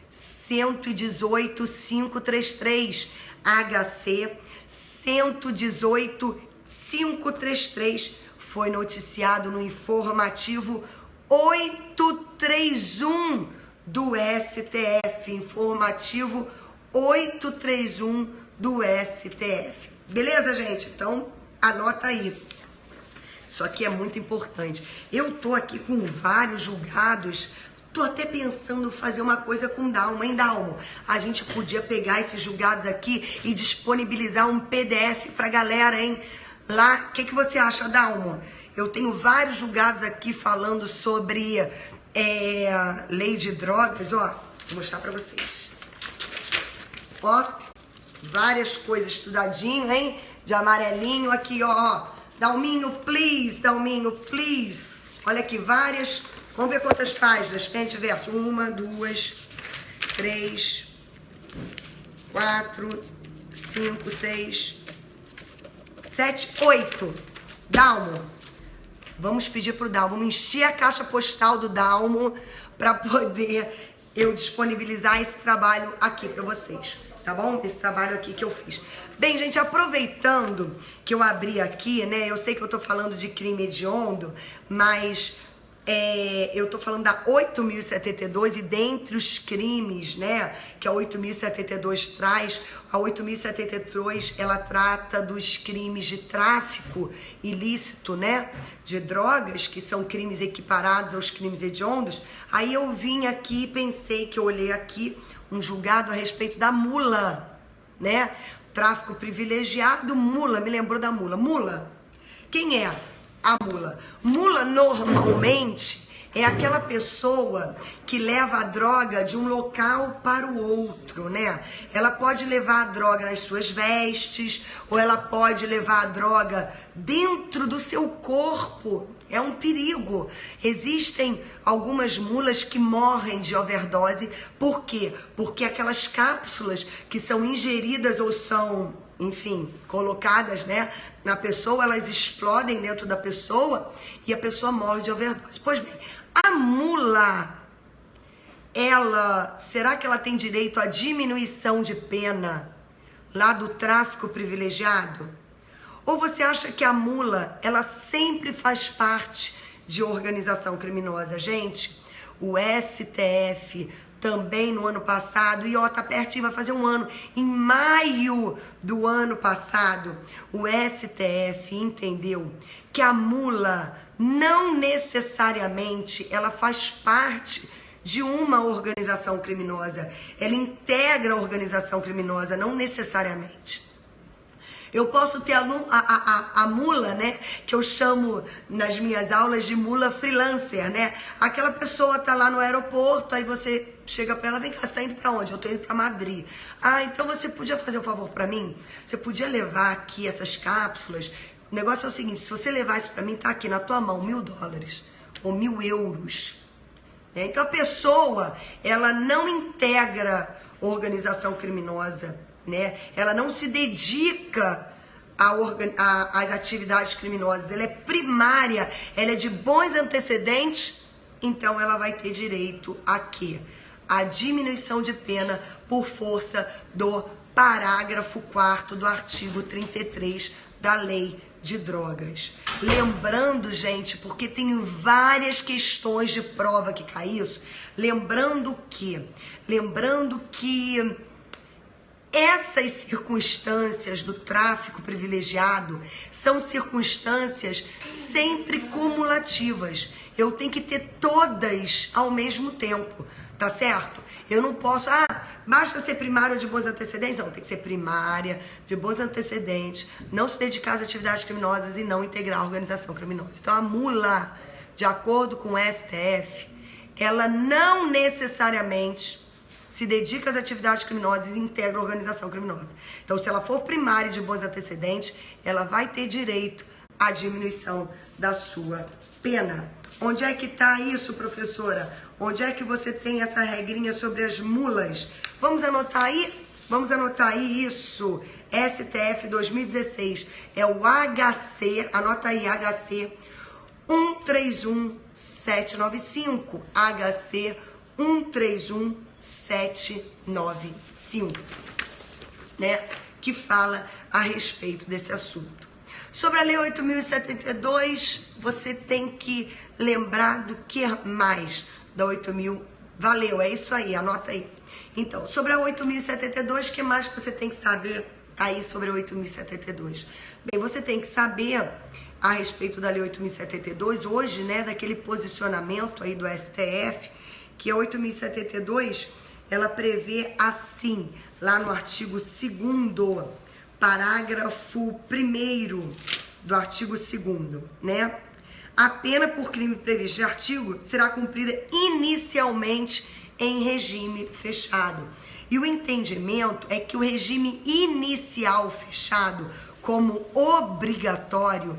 118.533. HC 118.533 foi noticiado no informativo 831 do STF. Informativo 831 do STF. Beleza, gente? Então, anota aí. Isso aqui é muito importante. Eu tô aqui com vários julgados. Tô até pensando em fazer uma coisa com Dalmo, hein, Dalmo? A gente podia pegar esses julgados aqui e disponibilizar um PDF pra galera, hein? Lá, o que você acha, Dalmo? Eu tenho vários julgados aqui falando sobre lei de drogas, ó. Vou mostrar pra vocês. Ó, várias coisas estudadinho, hein? De amarelinho aqui, ó. Dalminho, please, Dalminho, please. Olha aqui, várias. Vamos ver quantas páginas, frente e verso. 1, 2, 3, 4, 5, 6, 7, 8. Dalmo. Vamos pedir pro Dalmo, vamos encher a caixa postal do Dalmo para poder eu disponibilizar esse trabalho aqui para vocês, tá bom? Esse trabalho aqui que eu fiz. Bem, gente, aproveitando que eu abri aqui, né? Eu sei que eu tô falando de crime hediondo, mas eu tô falando da 8.072 e dentre os crimes, né, que a 8.072 traz, a 8.072 ela trata dos crimes de tráfico ilícito, né, de drogas, que são crimes equiparados aos crimes hediondos. Aí eu vim aqui e pensei que eu olhei aqui um julgado a respeito da mula, né, tráfico privilegiado, mula, me lembrou da mula. Mula, quem é a mula? Mula normalmente é aquela pessoa que leva a droga de um local para o outro, né? Ela pode levar a droga nas suas vestes, ou ela pode levar a droga dentro do seu corpo. É um perigo. Existem algumas mulas que morrem de overdose. Por quê? Porque aquelas cápsulas que são ingeridas ou são, enfim, colocadas, né, na pessoa, elas explodem dentro da pessoa e a pessoa morre de overdose. Pois bem, a mula, será que ela tem direito à diminuição de pena lá do tráfico privilegiado? Ou você acha que a mula, ela sempre faz parte de organização criminosa? Gente, o STF também no ano passado, e ó, tá pertinho, vai fazer um ano, em maio do ano passado, o STF entendeu que a mula não necessariamente ela faz parte de uma organização criminosa, ela integra a organização criminosa, não necessariamente. Eu posso ter a mula, né, que eu chamo nas minhas aulas de mula freelancer, né? Aquela pessoa tá lá no aeroporto, aí você chega pra ela, vem cá, você tá indo pra onde? Eu tô indo pra Madrid. Ah, então você podia fazer um favor pra mim? Você podia levar aqui essas cápsulas? O negócio é o seguinte, se você levar isso pra mim, tá aqui na tua mão, $1.000 ou 1.000 euros. Então a pessoa, ela não integra organização criminosa, né? Ela não se dedica às atividades criminosas, ela é primária, ela é de bons antecedentes, então ela vai ter direito a quê? A diminuição de pena por força do parágrafo 4º do artigo 33 da lei de drogas. Lembrando, gente, porque tem várias questões de prova que cai isso, lembrando que essas circunstâncias do tráfico privilegiado são circunstâncias sempre cumulativas. Eu tenho que ter todas ao mesmo tempo, tá certo? Eu não posso, basta ser primária ou de bons antecedentes. Não, tem que ser primária, de bons antecedentes, não se dedicar às atividades criminosas e não integrar a organização criminosa. Então a mula, de acordo com o STF, ela não necessariamente se dedica às atividades criminosas e integra a organização criminosa. Então, se ela for primária de bons antecedentes, ela vai ter direito à diminuição da sua pena. Onde é que está isso, professora? Onde é que você tem essa regrinha sobre as mulas? Vamos anotar aí? Vamos anotar aí isso. STF 2016. É o HC, anota aí, HC 131795. HC 131795. Né? Que fala a respeito desse assunto. Sobre a Lei 8.072, você tem que lembrar do que mais da 8.000. Valeu, é isso aí, anota aí. Então, sobre a 8.072, o que mais você tem que saber aí sobre a 8.072? Bem, você tem que saber a respeito da Lei 8.072, hoje, né, daquele posicionamento aí do STF, que a 8.072, ela prevê assim, lá no artigo 2º, parágrafo 1º do artigo 2º, né? A pena por crime previsto de artigo será cumprida inicialmente em regime fechado. E o entendimento é que o regime inicial fechado, como obrigatório,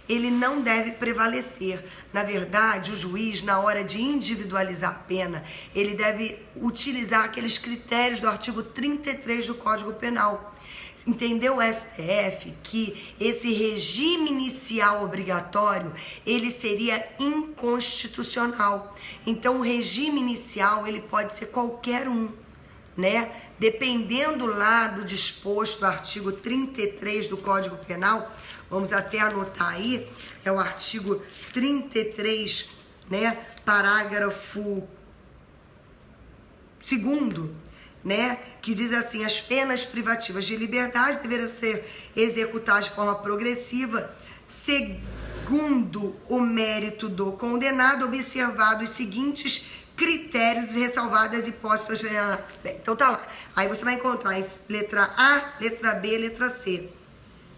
ele não deve prevalecer. Na verdade, o juiz, na hora de individualizar a pena, ele deve utilizar aqueles critérios do artigo 33 do Código Penal. Entendeu o STF que esse regime inicial obrigatório, ele seria inconstitucional. Então, o regime inicial, ele pode ser qualquer um, né? Dependendo lá do disposto do artigo 33 do Código Penal, vamos até anotar aí, é o artigo 33, né? Parágrafo 2º, né, que diz assim: as penas privativas de liberdade deverão ser executadas de forma progressiva, segundo o mérito do condenado, observados os seguintes critérios e ressalvadas as hipóteses. Bem, então tá lá. Aí você vai encontrar letra A, letra B, letra C.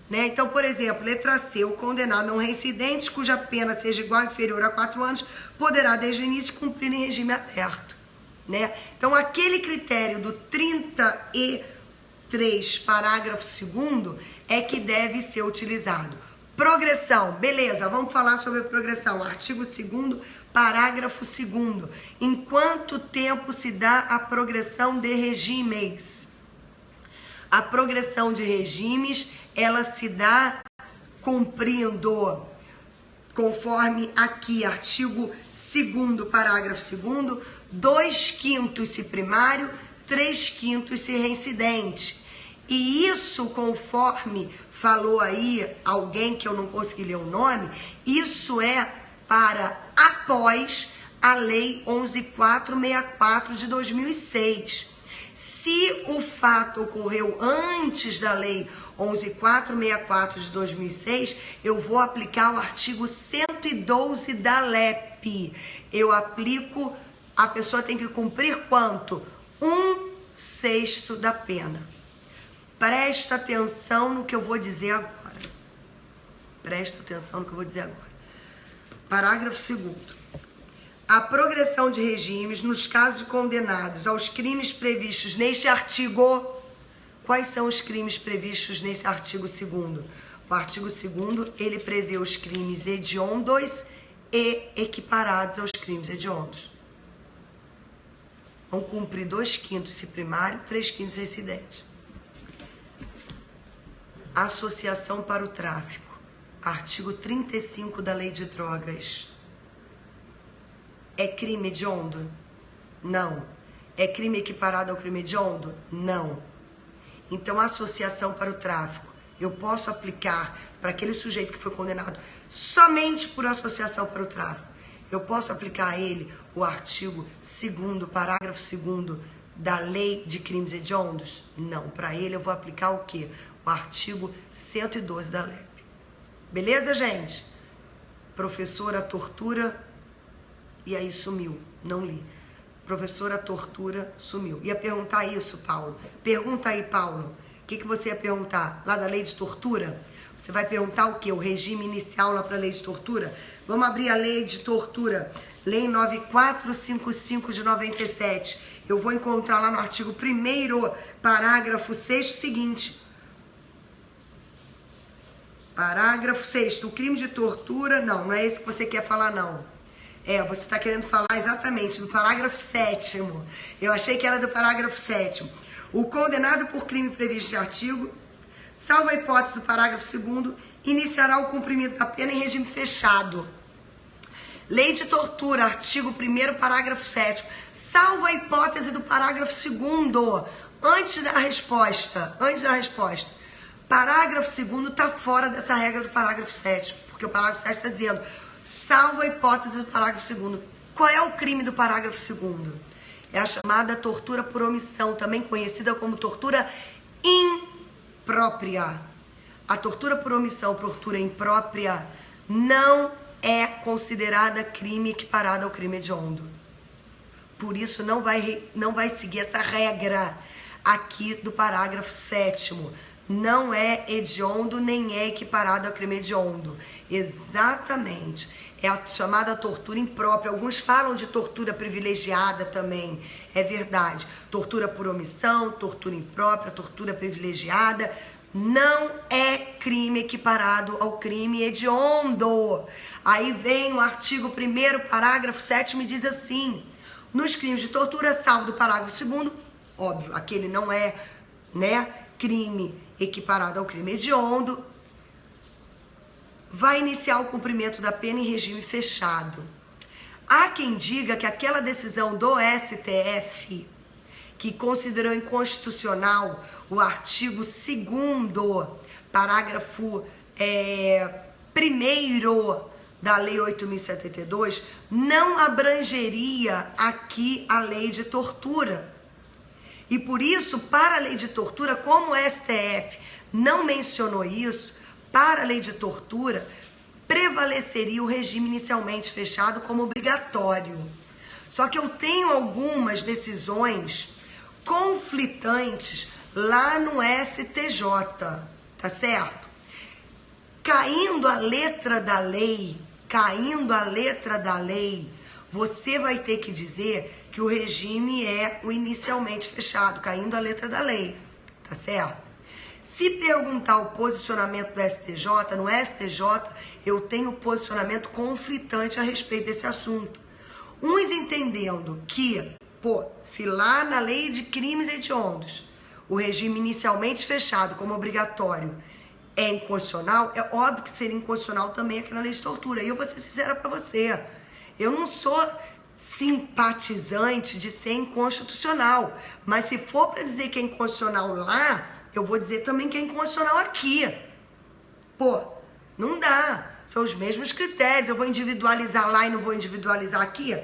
Né? Então, por exemplo, letra C, o condenado não reincidente, cuja pena seja igual ou inferior a 4 anos, poderá desde o início cumprir em regime aberto. Né? Então, aquele critério do 33, parágrafo 2º, é que deve ser utilizado. Progressão, beleza, vamos falar sobre a progressão. Artigo 2º, parágrafo 2º. Em quanto tempo se dá a progressão de regimes? A progressão de regimes, ela se dá cumprindo, conforme aqui, artigo 2º, parágrafo 2º, 2/5 se primário, 3/5 se reincidente. E isso, conforme falou aí alguém que eu não consegui ler o nome, isso é para após a Lei 11.464 de 2006. Se o fato ocorreu antes da Lei 11.464 de 2006, eu vou aplicar o artigo 112 da LEP. Eu aplico, a pessoa tem que cumprir quanto? 1/6 da pena. Presta atenção no que eu vou dizer agora. Presta atenção no que eu vou dizer agora. Parágrafo 2º. A progressão de regimes nos casos de condenados aos crimes previstos neste artigo. Quais são os crimes previstos nesse artigo 2º? O artigo 2º, ele prevê os crimes hediondos e equiparados aos crimes hediondos. Vão cumprir 2/5 se primário, 3/5 reincidente. Associação para o tráfico. Artigo 35 da Lei de Drogas. É crime hediondo? Não. É crime equiparado ao crime hediondo? Não. Então, a associação para o tráfico, eu posso aplicar para aquele sujeito que foi condenado somente por associação para o tráfico. Eu posso aplicar a ele o artigo 2º, parágrafo 2º da Lei de Crimes Hediondos? Não. Para ele, eu vou aplicar o quê? O artigo 112 da LEP. Beleza, gente? Professora tortura, e aí sumiu. Não li. Professora tortura, sumiu. Ia perguntar isso, Paulo. Pergunta aí, Paulo. O que você ia perguntar? Lá da lei de tortura? Você vai perguntar o quê? O regime inicial lá para a lei de tortura? Vamos abrir a lei de tortura. Lei 9455 de 97. Eu vou encontrar lá no artigo 1º, parágrafo 6º, seguinte. Parágrafo 6º. O crime de tortura, não é esse que você quer falar, não. Você está querendo falar exatamente do parágrafo 7º. Eu achei que era do parágrafo 7º. O condenado por crime previsto de artigo, salvo a hipótese do parágrafo 2º, iniciará o cumprimento da pena em regime fechado. Lei de tortura, artigo 1º, parágrafo 7º, salvo a hipótese do parágrafo 2º, antes da resposta. Parágrafo 2º está fora dessa regra do parágrafo 7º, porque o parágrafo 7º está dizendo, salvo a hipótese do parágrafo 2º. Qual é o crime do parágrafo 2º? É a chamada tortura por omissão, também conhecida como tortura imprópria. A tortura por omissão, tortura imprópria, não é considerada crime equiparado ao crime hediondo. Por isso não vai seguir essa regra aqui do parágrafo 7º. Não é hediondo nem é equiparado ao crime hediondo. Exatamente. É a chamada tortura imprópria. Alguns falam de tortura privilegiada também. É verdade. Tortura por omissão, tortura imprópria, tortura privilegiada. Não é crime equiparado ao crime hediondo. Aí vem o artigo 1º, parágrafo 7º e diz assim: nos crimes de tortura, salvo do parágrafo 2º, óbvio, aquele não é, crime equiparado ao crime hediondo, vai iniciar o cumprimento da pena em regime fechado. Há quem diga que aquela decisão do STF, que considerou inconstitucional o artigo 2º, parágrafo 1º da Lei 8.072, não abrangeria aqui a lei de tortura. E por isso, para a lei de tortura, como o STF não mencionou isso, para a lei de tortura, prevaleceria o regime inicialmente fechado como obrigatório. Só que eu tenho algumas decisões conflitantes lá no STJ, tá certo? Caindo a letra da lei, você vai ter que dizer que o regime é o inicialmente fechado, caindo a letra da lei, tá certo? Se perguntar o posicionamento do STJ, no STJ eu tenho posicionamento conflitante a respeito desse assunto. Uns entendendo que, se lá na lei de crimes hediondos, o regime inicialmente fechado como obrigatório é inconstitucional, é óbvio que seria inconstitucional também aqui na lei de tortura. E eu vou ser sincera pra você, eu não sou simpatizante de ser inconstitucional, mas se for para dizer que é inconstitucional lá, eu vou dizer também que é inconstitucional aqui. Não dá, são os mesmos critérios, eu vou individualizar lá e não vou individualizar aqui?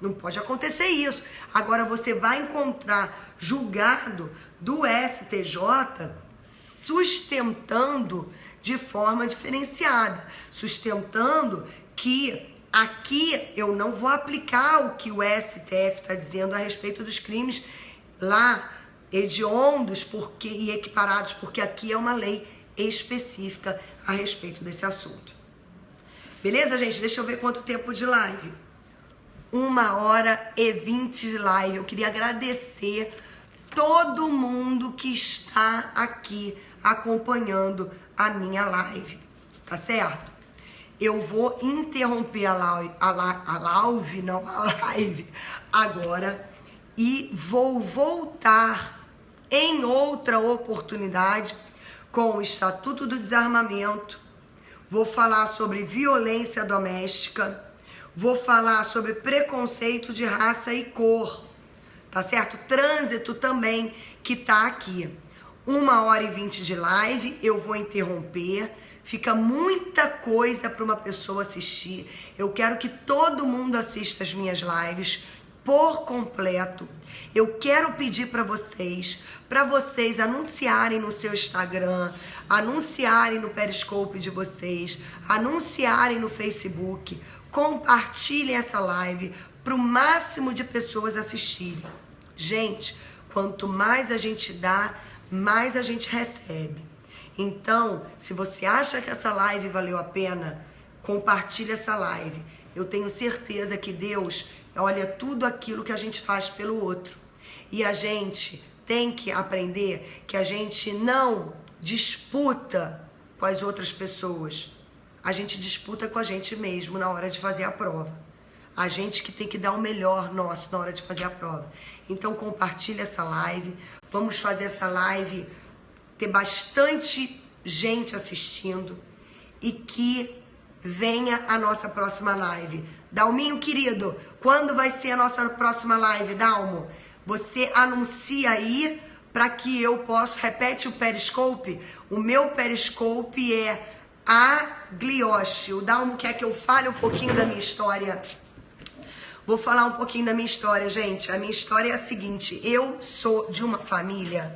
Não pode acontecer isso. Agora você vai encontrar julgado do STJ sustentando de forma diferenciada, sustentando que aqui eu não vou aplicar o que o STF está dizendo a respeito dos crimes lá hediondos e equiparados, porque aqui é uma lei específica a respeito desse assunto. Beleza, gente? Deixa eu ver quanto tempo de live. 1h20 de live. Eu queria agradecer todo mundo que está aqui acompanhando a minha live, tá certo? Eu vou interromper a live agora e vou voltar em outra oportunidade com o Estatuto do Desarmamento. Vou falar sobre violência doméstica, vou falar sobre preconceito de raça e cor, tá certo? Trânsito também, que tá aqui. 1h20 de live, eu vou interromper. Fica muita coisa para uma pessoa assistir. Eu quero que todo mundo assista as minhas lives por completo. Eu quero pedir para vocês anunciarem no seu Instagram, anunciarem no Periscope de vocês, anunciarem no Facebook, compartilhem essa live para o máximo de pessoas assistirem. Gente, quanto mais a gente dá, mais a gente recebe. Então, se você acha que essa live valeu a pena, compartilhe essa live. Eu tenho certeza que Deus olha tudo aquilo que a gente faz pelo outro. E a gente tem que aprender que a gente não disputa com as outras pessoas. A gente disputa com a gente mesmo na hora de fazer a prova. A gente que tem que dar o melhor nosso na hora de fazer a prova. Então compartilha essa live. Vamos fazer essa live ter bastante gente assistindo e que venha a nossa próxima live. Dalminho, querido, quando vai ser a nossa próxima live, Dalmo? Você anuncia aí para que eu possa... Repete o Periscope. O meu Periscope é a Glioche. O Dalmo quer que eu fale um pouquinho da minha história. Vou falar um pouquinho da minha história, gente. A minha história é a seguinte. Eu sou de uma família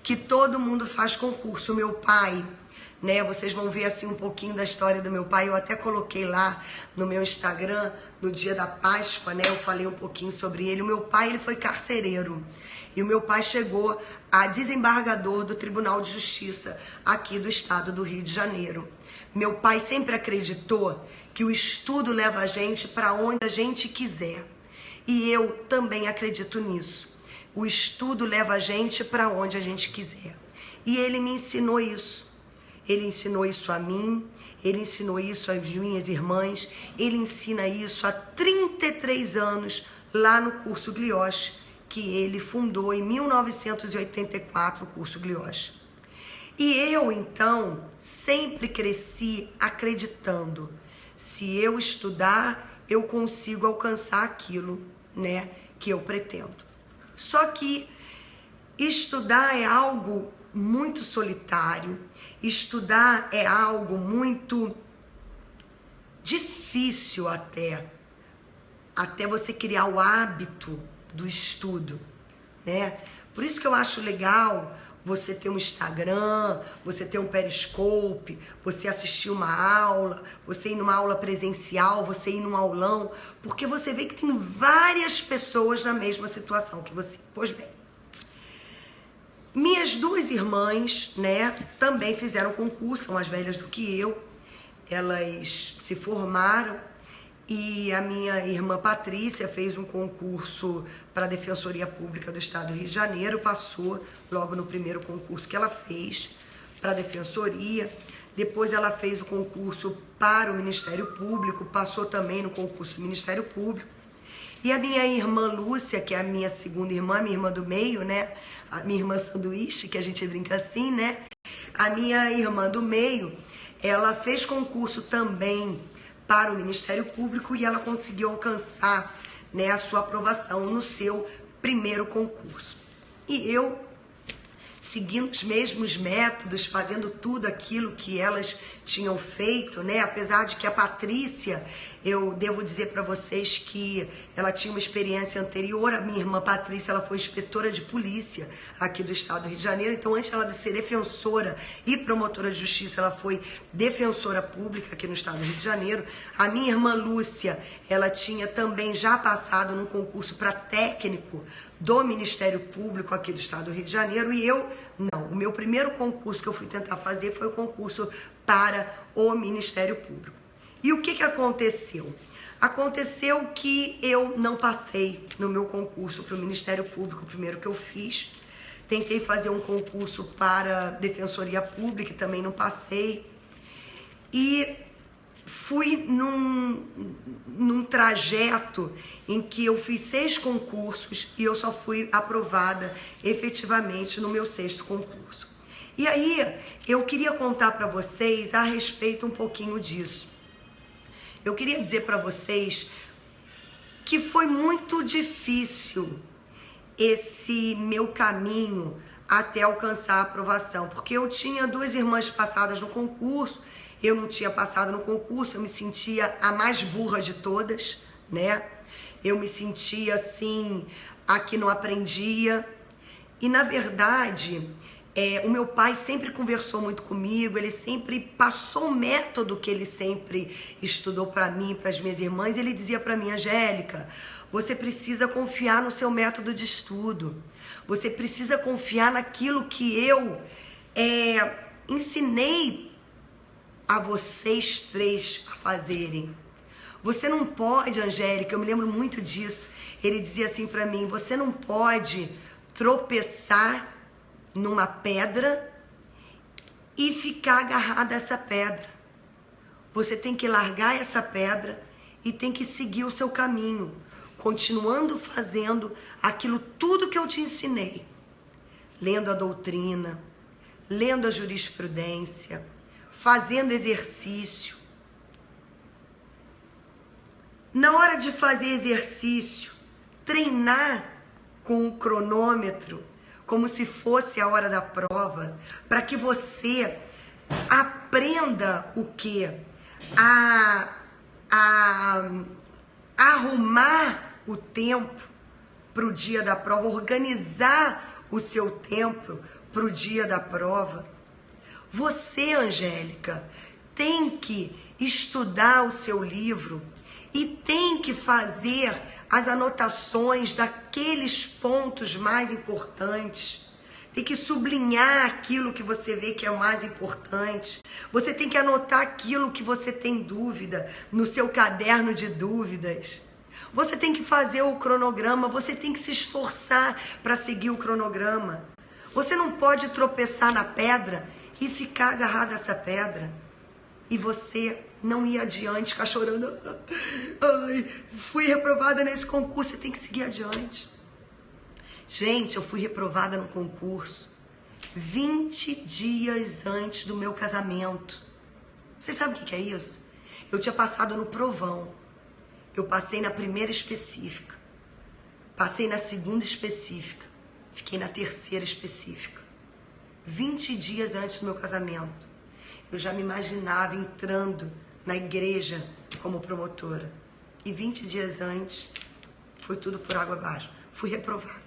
que todo mundo faz concurso. Meu pai... né? Vocês vão ver assim um pouquinho da história do meu pai. Eu até coloquei lá no meu Instagram, no dia da Páscoa, né? Eu falei um pouquinho sobre ele. O meu pai, ele foi carcereiro. E o meu pai chegou a desembargador do Tribunal de Justiça aqui do estado do Rio de Janeiro. Meu pai sempre acreditou que o estudo leva a gente para onde a gente quiser. E eu também acredito nisso. O estudo leva a gente para onde a gente quiser. E ele me ensinou isso. Ele ensinou isso a mim, ele ensinou isso às minhas irmãs, ele ensina isso há 33 anos lá no curso Glioche, que ele fundou em 1984, o curso Glioche. E eu, então, sempre cresci acreditando, se eu estudar, eu consigo alcançar aquilo, né, que eu pretendo. Só que estudar é algo muito solitário. Estudar é algo muito difícil até você criar o hábito do estudo, né? Por isso que eu acho legal você ter um Instagram, você ter um Periscope, você assistir uma aula, você ir numa aula presencial, você ir num aulão, porque você vê que tem várias pessoas na mesma situação que você. Pois bem, minhas duas irmãs, né, também fizeram concurso, são mais velhas do que eu. Elas se formaram e a minha irmã Patrícia fez um concurso para a Defensoria Pública do Estado do Rio de Janeiro, passou logo no primeiro concurso que ela fez para a Defensoria. Depois ela fez o concurso para o Ministério Público, passou também no concurso do Ministério Público. E a minha irmã Lúcia, que é a minha segunda irmã, minha irmã do meio, né? A minha irmã sanduíche, que a gente brinca assim, né? A minha irmã do meio, ela fez concurso também para o Ministério Público e ela conseguiu alcançar, né, a sua aprovação no seu primeiro concurso. E eu, seguindo os mesmos métodos, fazendo tudo aquilo que elas tinham feito, né? Apesar de que a Patrícia, eu devo dizer para vocês que ela tinha uma experiência anterior. A minha irmã Patrícia, ela foi inspetora de polícia aqui do estado do Rio de Janeiro. Então, antes ela de ser defensora e promotora de justiça, ela foi defensora pública aqui no estado do Rio de Janeiro. A minha irmã Lúcia, ela tinha também já passado num concurso para técnico do Ministério Público aqui do estado do Rio de Janeiro. E eu, não. O meu primeiro concurso que eu fui tentar fazer foi o concurso para o Ministério Público. E o que aconteceu? Aconteceu que eu não passei no meu concurso para o Ministério Público, o primeiro que eu fiz. Tentei fazer um concurso para Defensoria Pública, também não passei. E fui num trajeto em que eu fiz 6 concursos e eu só fui aprovada efetivamente no meu 6º concurso. E aí, eu queria contar para vocês a respeito um pouquinho disso. Eu queria dizer para vocês que foi muito difícil esse meu caminho até alcançar a aprovação, porque eu tinha 2 irmãs passadas no concurso, eu não tinha passado no concurso, eu me sentia a mais burra de todas, né? Eu me sentia assim, a que não aprendia. E na verdade, o meu pai sempre conversou muito comigo, ele sempre passou o método que ele sempre estudou para mim, para as minhas irmãs. Ele dizia para mim: Angélica, você precisa confiar no seu método de estudo, você precisa confiar naquilo que eu ensinei a vocês 3 a fazerem. Você não pode, Angélica, eu me lembro muito disso, ele dizia assim para mim: você não pode tropeçar numa pedra e ficar agarrada a essa pedra. Você tem que largar essa pedra e tem que seguir o seu caminho, continuando fazendo aquilo tudo que eu te ensinei, lendo a doutrina, lendo a jurisprudência, fazendo exercício. Na hora de fazer exercício, treinar com o cronômetro, como se fosse a hora da prova, para que você aprenda o quê? A arrumar o tempo para o dia da prova, organizar o seu tempo para o dia da prova. Você, Angélica, tem que estudar o seu livro e tem que fazer as anotações daqueles pontos mais importantes. Tem que sublinhar aquilo que você vê que é o mais importante. Você tem que anotar aquilo que você tem dúvida no seu caderno de dúvidas. Você tem que fazer o cronograma, você tem que se esforçar para seguir o cronograma. Você não pode tropeçar na pedra e ficar agarrado a essa pedra. E você não ir adiante, ficar chorando. Ai, fui reprovada nesse concurso, você tem que seguir adiante. Gente, eu fui reprovada no concurso 20 dias antes do meu casamento. Vocês sabem o que é isso? Eu tinha passado no provão. Eu passei na primeira específica. Passei na segunda específica. Fiquei na terceira específica. 20 dias antes do meu casamento. Eu já me imaginava entrando na igreja como promotora. E 20 dias antes, foi tudo por água abaixo. Fui reprovada.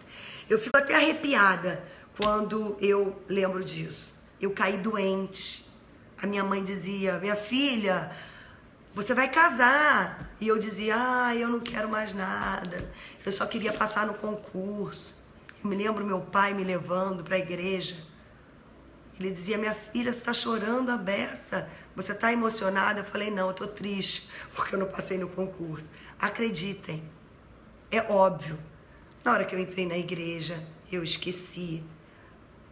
Eu fico até arrepiada quando eu lembro disso. Eu caí doente. A minha mãe dizia, minha filha, você vai casar. E eu dizia, eu não quero mais nada. Eu só queria passar no concurso. Eu me lembro meu pai me levando para a igreja. Ele dizia, minha filha, você está chorando a beça? Você está emocionada? Eu falei, não, eu estou triste, porque eu não passei no concurso. Acreditem, é óbvio. Na hora que eu entrei na igreja, eu esqueci.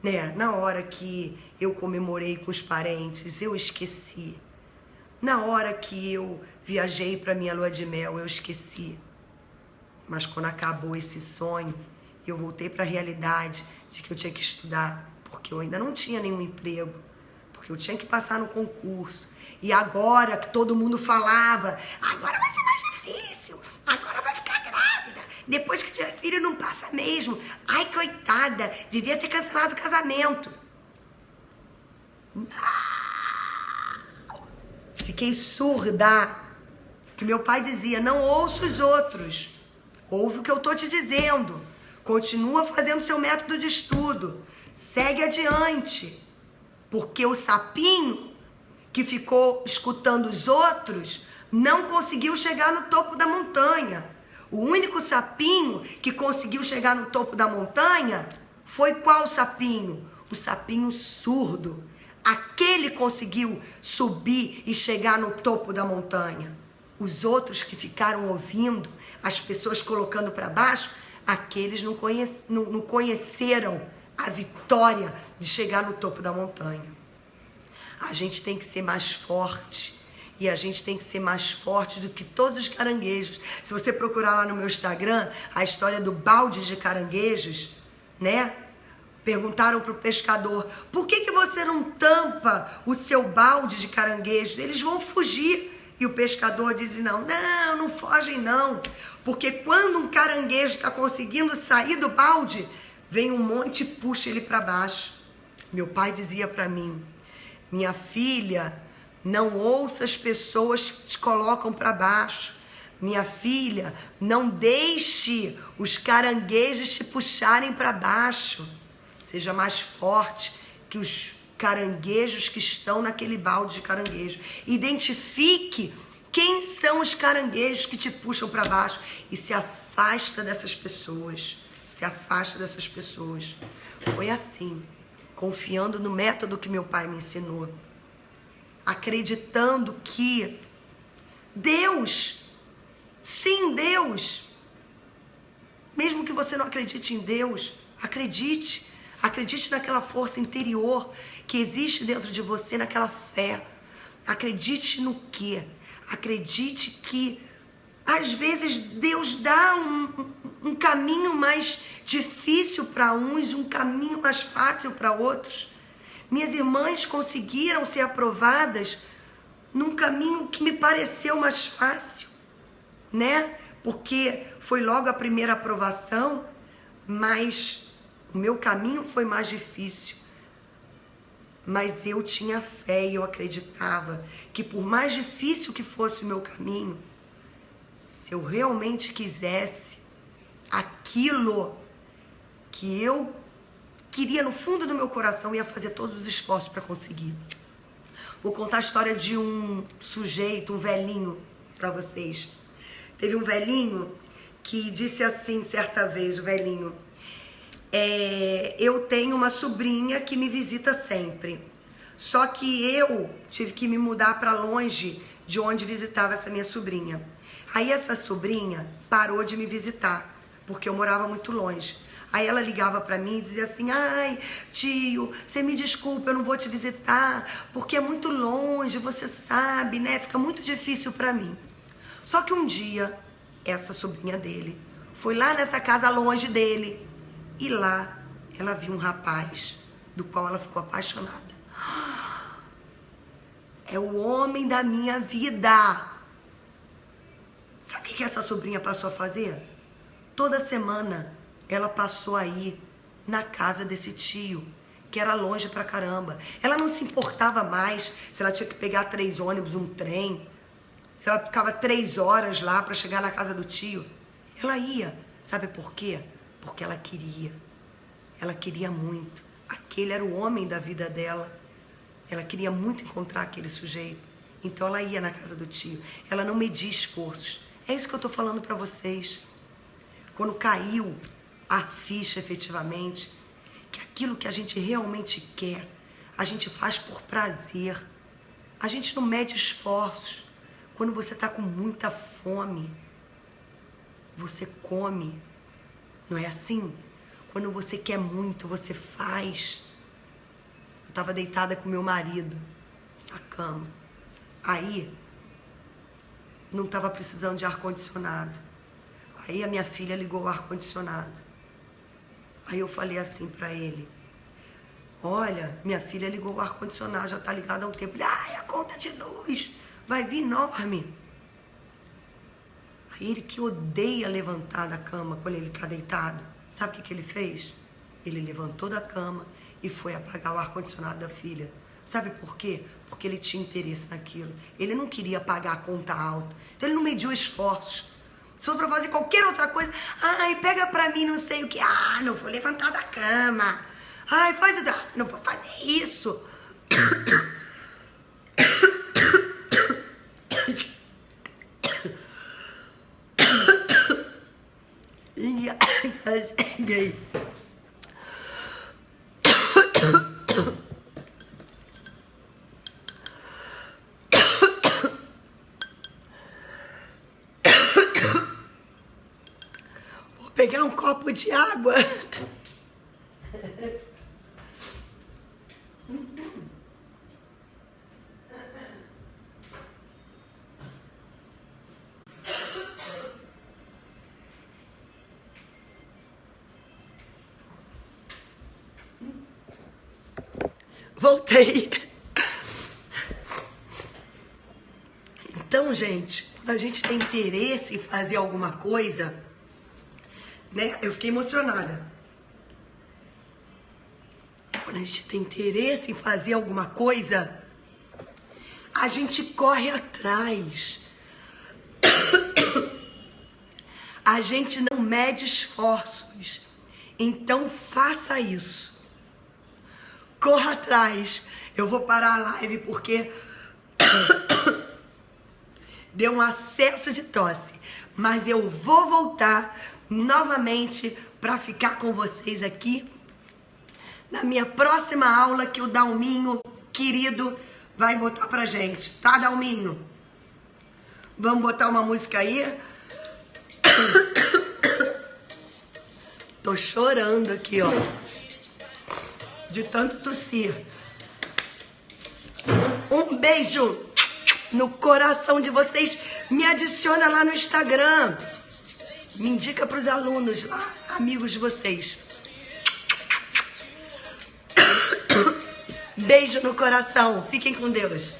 Né? Na hora que eu comemorei com os parentes, eu esqueci. Na hora que eu viajei para minha lua de mel, eu esqueci. Mas quando acabou esse sonho, eu voltei para a realidade de que eu tinha que estudar, porque eu ainda não tinha nenhum emprego, porque eu tinha que passar no concurso. E agora que todo mundo falava, agora vai ser mais difícil, agora vai ficar grávida, depois que tiver filho não passa mesmo. Ai, coitada, devia ter cancelado o casamento. Fiquei surda, que meu pai dizia, não ouça os outros, ouve o que eu tô te dizendo, continua fazendo seu método de estudo, segue adiante, porque o sapinho que ficou escutando os outros não conseguiu chegar no topo da montanha. O único sapinho que conseguiu chegar no topo da montanha foi qual sapinho? O sapinho surdo. Aquele conseguiu subir e chegar no topo da montanha. Os outros que ficaram ouvindo, as pessoas colocando para baixo, aqueles não conheceram a vitória de chegar no topo da montanha. A gente tem que ser mais forte. E a gente tem que ser mais forte do que todos os caranguejos. Se você procurar lá no meu Instagram, a história do balde de caranguejos, né? Perguntaram para o pescador, por que você não tampa o seu balde de caranguejos? Eles vão fugir. E o pescador disse, não fogem não. Porque quando um caranguejo está conseguindo sair do balde, vem um monte e puxa ele para baixo. Meu pai dizia para mim, minha filha, não ouça as pessoas que te colocam para baixo. Minha filha, não deixe os caranguejos te puxarem para baixo. Seja mais forte que os caranguejos que estão naquele balde de caranguejo. Identifique quem são os caranguejos que te puxam para baixo e se afasta dessas pessoas. Se afasta dessas pessoas. Foi assim, confiando no método que meu pai me ensinou. Acreditando que Deus, sim, Deus, mesmo que você não acredite em Deus, acredite naquela força interior que existe dentro de você, naquela fé. Acredite no quê? Acredite que Às vezes Deus dá um caminho mais difícil para uns, um caminho mais fácil para outros. Minhas irmãs conseguiram ser aprovadas num caminho que me pareceu mais fácil, né? Porque foi logo a primeira aprovação, mas o meu caminho foi mais difícil. Mas eu tinha fé e eu acreditava que por mais difícil que fosse o meu caminho, se eu realmente quisesse aquilo que eu queria no fundo do meu coração, eu ia fazer todos os esforços para conseguir. Vou contar a história de um sujeito, um velhinho, para vocês. Teve um velhinho que disse assim, certa vez, o velhinho, eu tenho uma sobrinha que me visita sempre. Só que eu tive que me mudar para longe de onde visitava essa minha sobrinha. Aí essa sobrinha parou de me visitar, porque eu morava muito longe. Aí ela ligava pra mim e dizia assim, ai, tio, você me desculpa, eu não vou te visitar, porque é muito longe, você sabe, né? Fica muito difícil pra mim. Só que um dia, essa sobrinha dele foi lá nessa casa longe dele, e lá ela viu um rapaz do qual ela ficou apaixonada. É o homem da minha vida. Sabe o que essa sobrinha passou a fazer? Toda semana ela passou a ir na casa desse tio, que era longe pra caramba. Ela não se importava mais se ela tinha que pegar 3 ônibus, um trem, se ela ficava 3 horas lá pra chegar na casa do tio. Ela ia. Sabe por quê? Porque ela queria. Ela queria muito. Aquele era o homem da vida dela. Ela queria muito encontrar aquele sujeito. Então ela ia na casa do tio. Ela não media esforços. É isso que eu tô falando pra vocês. Quando caiu a ficha efetivamente, que aquilo que a gente realmente quer, a gente faz por prazer. A gente não mede esforços. Quando você tá com muita fome, você come. Não é assim? Quando você quer muito, você faz. Eu tava deitada com meu marido na cama. Aí, não tava precisando de ar-condicionado. Aí a minha filha ligou o ar-condicionado. Aí eu falei assim pra ele, olha, minha filha ligou o ar-condicionado, já tá ligado há um tempo. Ele, ai, a conta de luz vai vir enorme. Aí ele, que odeia levantar da cama quando ele tá deitado, sabe o que ele fez? Ele levantou da cama e foi apagar o ar-condicionado da filha. Sabe por quê? Porque ele tinha interesse naquilo. Ele não queria pagar a conta alta. Então ele não mediu esforços. Se for pra fazer qualquer outra coisa, ai, pega pra mim não sei o que. Ah, não vou levantar da cama. Ai, faz... Não vou fazer isso. Vou pegar um copo de água. Voltei. Então, gente, quando a gente tem interesse em fazer alguma coisa, né? Eu fiquei emocionada. Quando a gente tem interesse em fazer alguma coisa, a gente corre atrás. A gente não mede esforços. Então, faça isso. Corra atrás. Eu vou parar a live porque deu um acesso de tosse. Mas eu vou voltar novamente para ficar com vocês aqui na minha próxima aula que o Dalminho, querido, vai botar pra gente. Tá, Dalminho? Vamos botar uma música aí? Tô chorando aqui, ó. De tanto tossir. Um beijo no coração de vocês. Me adiciona lá no Instagram. Me indica pros alunos lá, amigos de vocês. Beijo no coração. Fiquem com Deus.